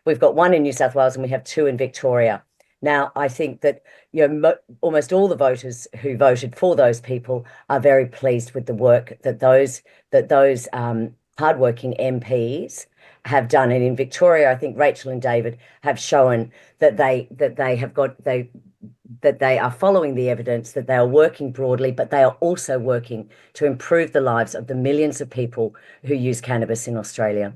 Speaker 16: We've got 1 in New South Wales, and we have 2 in Victoria. Now, I think that almost all the voters who voted for those people are very pleased with the work that those hardworking MPs have done. And in Victoria, I think Rachel and David have shown that they are following the evidence, that they are working broadly, but they are also working to improve the lives of the millions of people who use cannabis in Australia.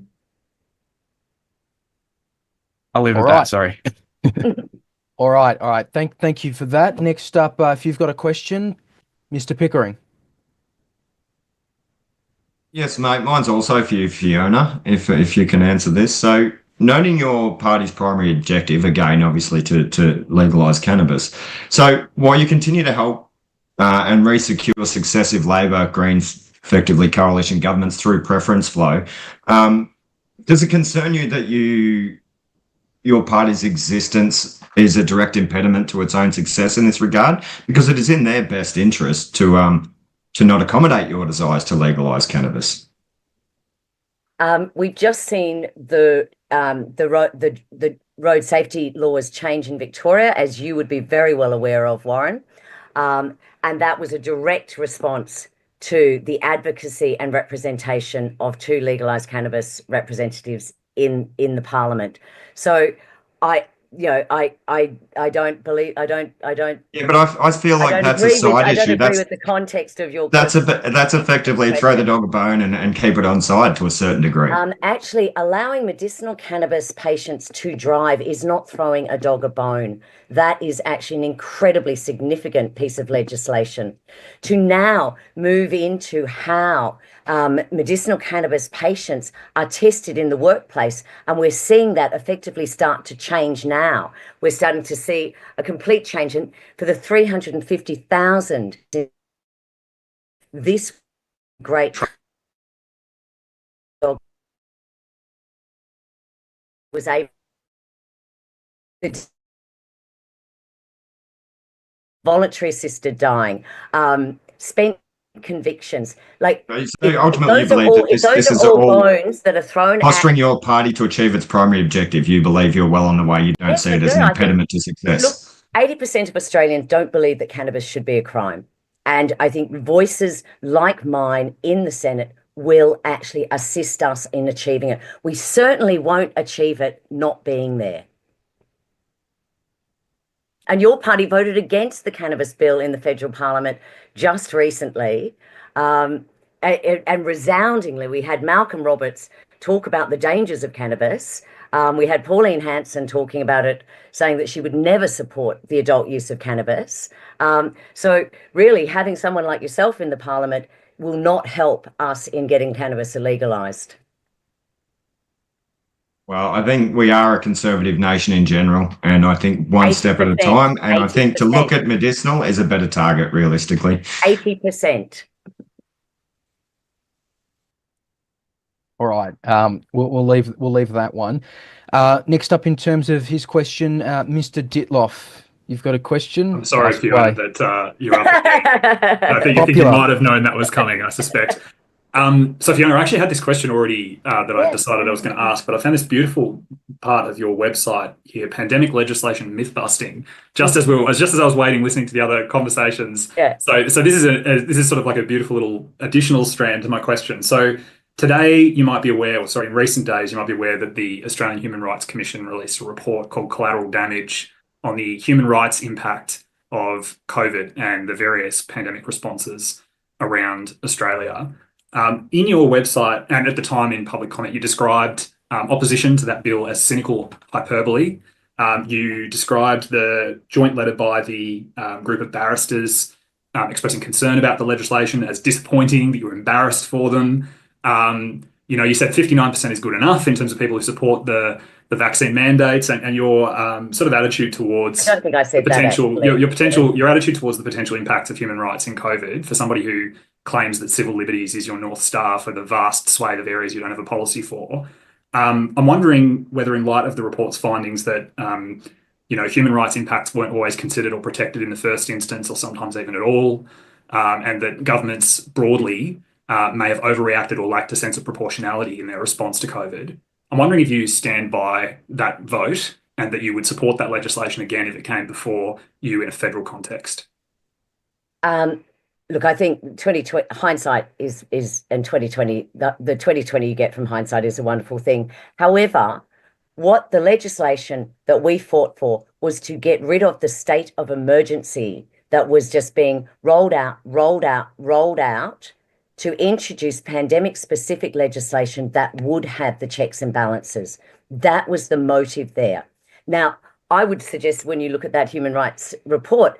Speaker 17: I'll leave it
Speaker 5: All
Speaker 17: at
Speaker 5: right.
Speaker 17: that. Sorry.
Speaker 5: All right. Thank you for that. Next up, if you've got a question, Mr. Pickering.
Speaker 12: Yes, mate. Mine's also for you, Fiona, if you can answer this. So, noting your party's primary objective, again, obviously, to legalise cannabis. So, while you continue to help and re-secure successive Labor, Greens, effectively coalition governments through preference flow, does it concern you that your party's existence is a direct impediment to its own success in this regard? Because it is in their best interest to not accommodate your desires to legalise cannabis.
Speaker 16: We've just seen the road safety laws change in Victoria, as you would be very well aware of, Warren. And that was a direct response to the advocacy and representation of two legalised cannabis representatives in the Parliament. So I don't believe.
Speaker 12: Yeah, but I feel like that's a side issue.
Speaker 16: I don't agree with the context of your.
Speaker 12: That's effectively throw the dog a bone and keep it on side to a certain degree.
Speaker 16: Actually, allowing medicinal cannabis patients to drive is not throwing a dog a bone. That is actually an incredibly significant piece of legislation. To now move into how medicinal cannabis patients are tested in the workplace, and we're seeing that effectively start to change now. We're starting to see a complete change. And for the 350,000, this great was able to voluntary assisted dying, spent convictions. Like,
Speaker 12: so ultimately, you believe that this is all
Speaker 16: bones that are thrown
Speaker 12: posturing your party to achieve its primary objective. You believe you're well on the way. You don't see it as an impediment to success.
Speaker 16: Look, 80% of Australians don't believe that cannabis should be a crime. And I think voices like mine in the Senate will actually assist us in achieving it. We certainly won't achieve it not being there. And your party voted against the cannabis bill in the federal parliament just recently. And resoundingly, we had Malcolm Roberts talk about the dangers of cannabis. We had Pauline Hanson talking about it, saying that she would never support the adult use of cannabis. So really, having someone like yourself in the parliament will not help us in getting cannabis legalised.
Speaker 12: Well, I think we are a conservative nation in general, and I think one step at a time. And 80%. I think to look at medicinal is a better target, realistically.
Speaker 16: 80%.
Speaker 5: All right. We'll leave that one. Next up, in terms of his question, Mr. Dittloff, you've got a question.
Speaker 15: I'm sorry, Fiona, that you're up. I think you might have known that was coming, I suspect. So Fiona, I actually had this question already that I decided I was going to ask, but I found this beautiful part of your website here: pandemic legislation myth busting. Just as I was waiting, listening to the other conversations.
Speaker 16: Yeah.
Speaker 15: So this is sort of like a beautiful little additional strand to my question. So today, you might be aware, in recent days, you might be aware that the Australian Human Rights Commission released a report called Collateral Damage on the human rights impact of COVID and the various pandemic responses around Australia. In your website and at the time in public comment, you described opposition to that bill as cynical hyperbole. You described the joint letter by the group of barristers expressing concern about the legislation as disappointing, that you were embarrassed for them. You said 59% is good enough in terms of people who support the vaccine mandates, and your sort of attitude towards
Speaker 16: I don't think I said
Speaker 15: your attitude towards the potential impacts of human rights in COVID for somebody who claims that civil liberties is your North Star for the vast swathe of areas you don't have a policy for. I'm wondering whether, in light of the report's findings that human rights impacts weren't always considered or protected in the first instance, or sometimes even at all, and that governments broadly may have overreacted or lacked a sense of proportionality in their response to COVID. I'm wondering if you stand by that vote and that you would support that legislation again if it came before you in a federal context.
Speaker 16: Look, I think 2020 hindsight is and 2020 the 2020 you get from hindsight is a wonderful thing. However, what the legislation that we fought for was to get rid of the state of emergency that was just being rolled out to introduce pandemic-specific legislation that would have the checks and balances. That was the motive there. Now, I would suggest when you look at that human rights report,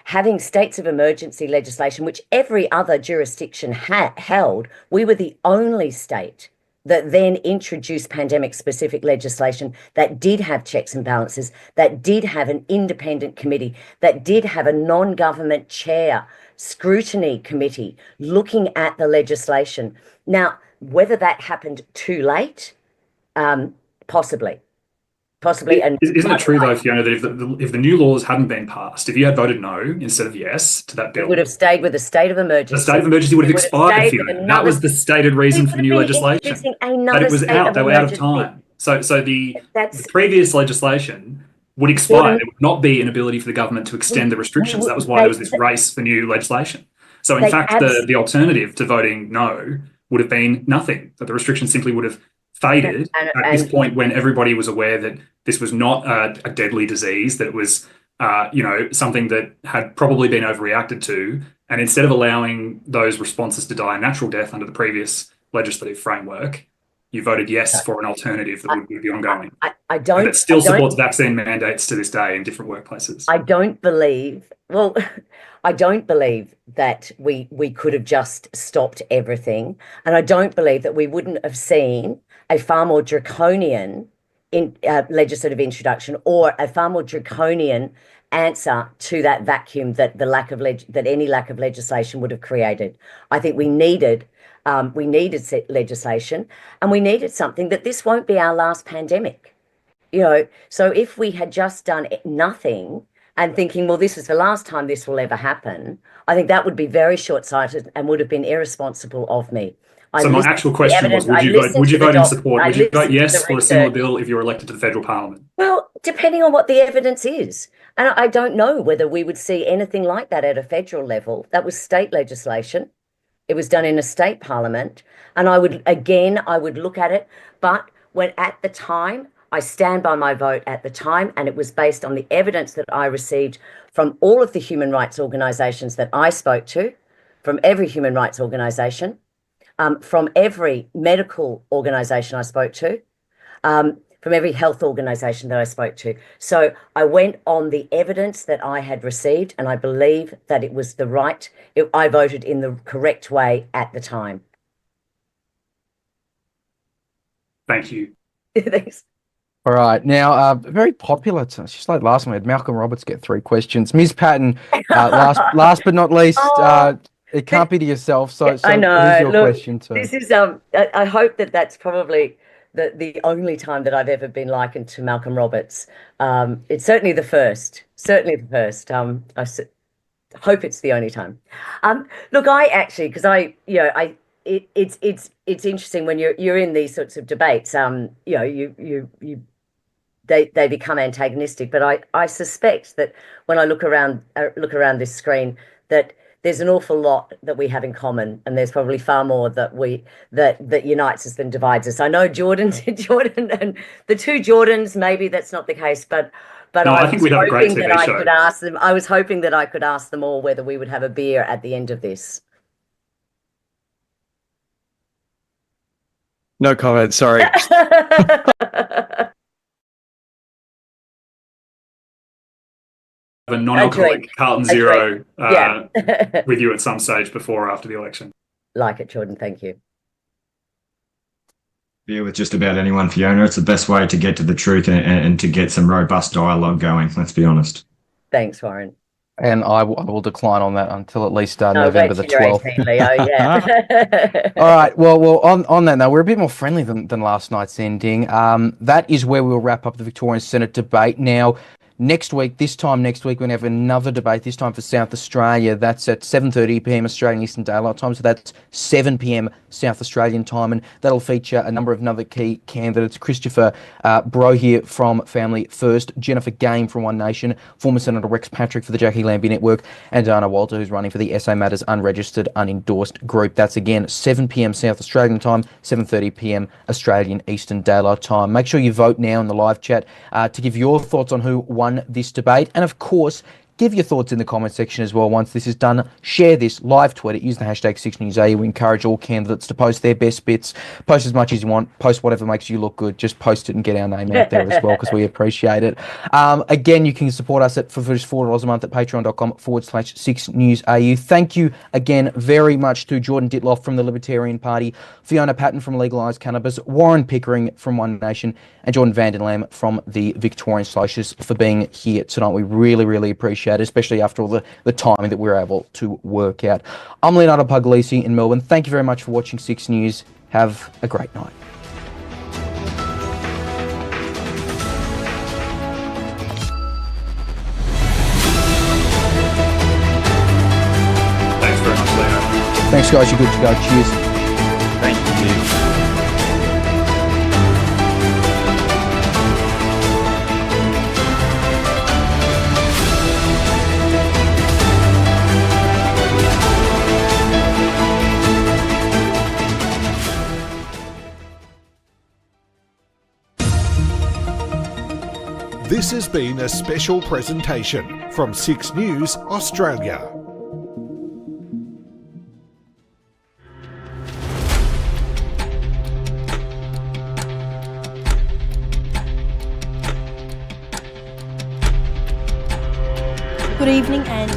Speaker 16: having states of emergency legislation, which every other jurisdiction held, we were the only state that then introduced pandemic-specific legislation that did have checks and balances, that did have an independent committee, that did have a non-government chair scrutiny committee looking at the legislation. Now, whether that happened too late, possibly. And
Speaker 15: isn't it true though, Fiona, that if the new laws hadn't been passed, if you had voted no instead of yes to that bill,
Speaker 16: it would have stayed with a state of emergency.
Speaker 15: The state of emergency would have expired, Fiona. That was the stated reason for the new legislation. But it was out. They were out of time. So the previous legislation would expire. There would not be an ability for the government to extend the restrictions. That was why there was this race for new legislation. So in fact, the alternative to voting no would have been nothing. That the restrictions simply would have faded at this point when everybody was aware that this was not a deadly disease, that it was something that had probably been overreacted to. And instead of allowing those responses to die a natural death under the previous legislative framework, you voted yes for an alternative that would be ongoing. And it still supports vaccine mandates to this day in different workplaces.
Speaker 16: I don't believe that we could have just stopped everything. And I don't believe that we wouldn't have seen a far more draconian legislative introduction or a far more draconian answer to that vacuum that any lack of legislation would have created. I think we needed legislation, and we needed something that this won't be our last pandemic. So if we had just done nothing and thinking, well, this is the last time this will ever happen, I think that would be very short-sighted and would have been irresponsible of me.
Speaker 15: So my actual question was, would you vote in support? Would you vote yes for a similar bill if you were elected to the federal parliament?
Speaker 16: Well, depending on what the evidence is. And I don't know whether we would see anything like that at a federal level. That was state legislation. It was done in a state parliament. And I would look at it. But at the time, I stand by my vote at the time, and it was based on the evidence that I received from all of the human rights organisations that I spoke to, from every human rights organisation, from every medical organisation I spoke to, from every health organisation that I spoke to. So I went on the evidence that I had received, and I believe that it was I voted in the correct way at the time.
Speaker 15: Thank you.
Speaker 16: Thanks.
Speaker 5: All right. Now, very popular. It's just like last time we had Malcolm Roberts get 3 questions. Ms. Patten, last but not least, it can't be to yourself. So
Speaker 16: I know.
Speaker 5: Here's your question too.
Speaker 16: This is I hope that's probably the only time that I've ever been likened to Malcolm Roberts. It's certainly the first. Certainly the first. I hope it's the only time. Look, I actually, because it's interesting when you're in these sorts of debates. They become antagonistic. But I suspect that when I look around this screen, that there's an awful lot that we have in common, and there's probably far more that unites us than divides us. I know Jordan and the two Jordans, maybe that's not the case, but
Speaker 15: no, I think we'd have a great TV show.
Speaker 16: I was hoping that I could ask them all whether we would have a beer at the end of this.
Speaker 17: No comment, sorry.
Speaker 15: A non-alcoholic Carlton Zero with you at some stage before or after the election.
Speaker 16: Like it, Jordan. Thank you.
Speaker 12: Yeah, with just about anyone, Fiona. It's the best way to get to the truth and to get some robust dialogue going, let's be honest.
Speaker 16: Thanks, Warren.
Speaker 5: And I will decline on that until at least November the 12th.
Speaker 16: 18, Leo, yeah.
Speaker 5: All right. Well, on that note, we're a bit more friendly than last night's ending. That is where we'll wrap up the Victorian Senate debate. Now, this time next week, we're going to have another debate, this time for South Australia. That's at 7:30 p.m. Australian Eastern Daylight Time, so that's 7 p.m. South Australian time, and that'll feature a number of other key candidates. Christopher Brohier from Family First, Jennifer Game from One Nation, former Senator Rex Patrick for the Jackie Lambie Network, and Dana Walter, who's running for the SA Matters Unregistered Unendorsed Group. That's again 7 p.m. South Australian time, 7:30 p.m. Australian Eastern Daylight Time. Make sure you vote now in the live chat to give your thoughts on who won this debate, and of course, Give your thoughts in the comment section as well. Once this is done, share this, live tweet it, use the hashtag #6NewsAU. We encourage all candidates to post their best bits. Post as much as you want. Post whatever makes you look good. Just post it and get our name out there as well, because we appreciate it. Again, you can support us for just $4 a month at patreon.com/6NewsAU. Thank you again very much to Jordan Dittloff from the Libertarian Party, Fiona Patten from Legalise Cannabis, Warren Pickering from One Nation, and Jordan Van den Lam from the Victorian Socialists for being here tonight. We really, really appreciate it, especially after all the time that we're able to work out. I'm Leonardo Puglisi in Melbourne. Thank you very much for watching 6 News. Have a great night.
Speaker 15: Thanks very much, Leo.
Speaker 5: Thanks, guys. You're good to go. Cheers.
Speaker 15: Thank you.
Speaker 14: This has been a special presentation from 6 News Australia.
Speaker 7: Good evening and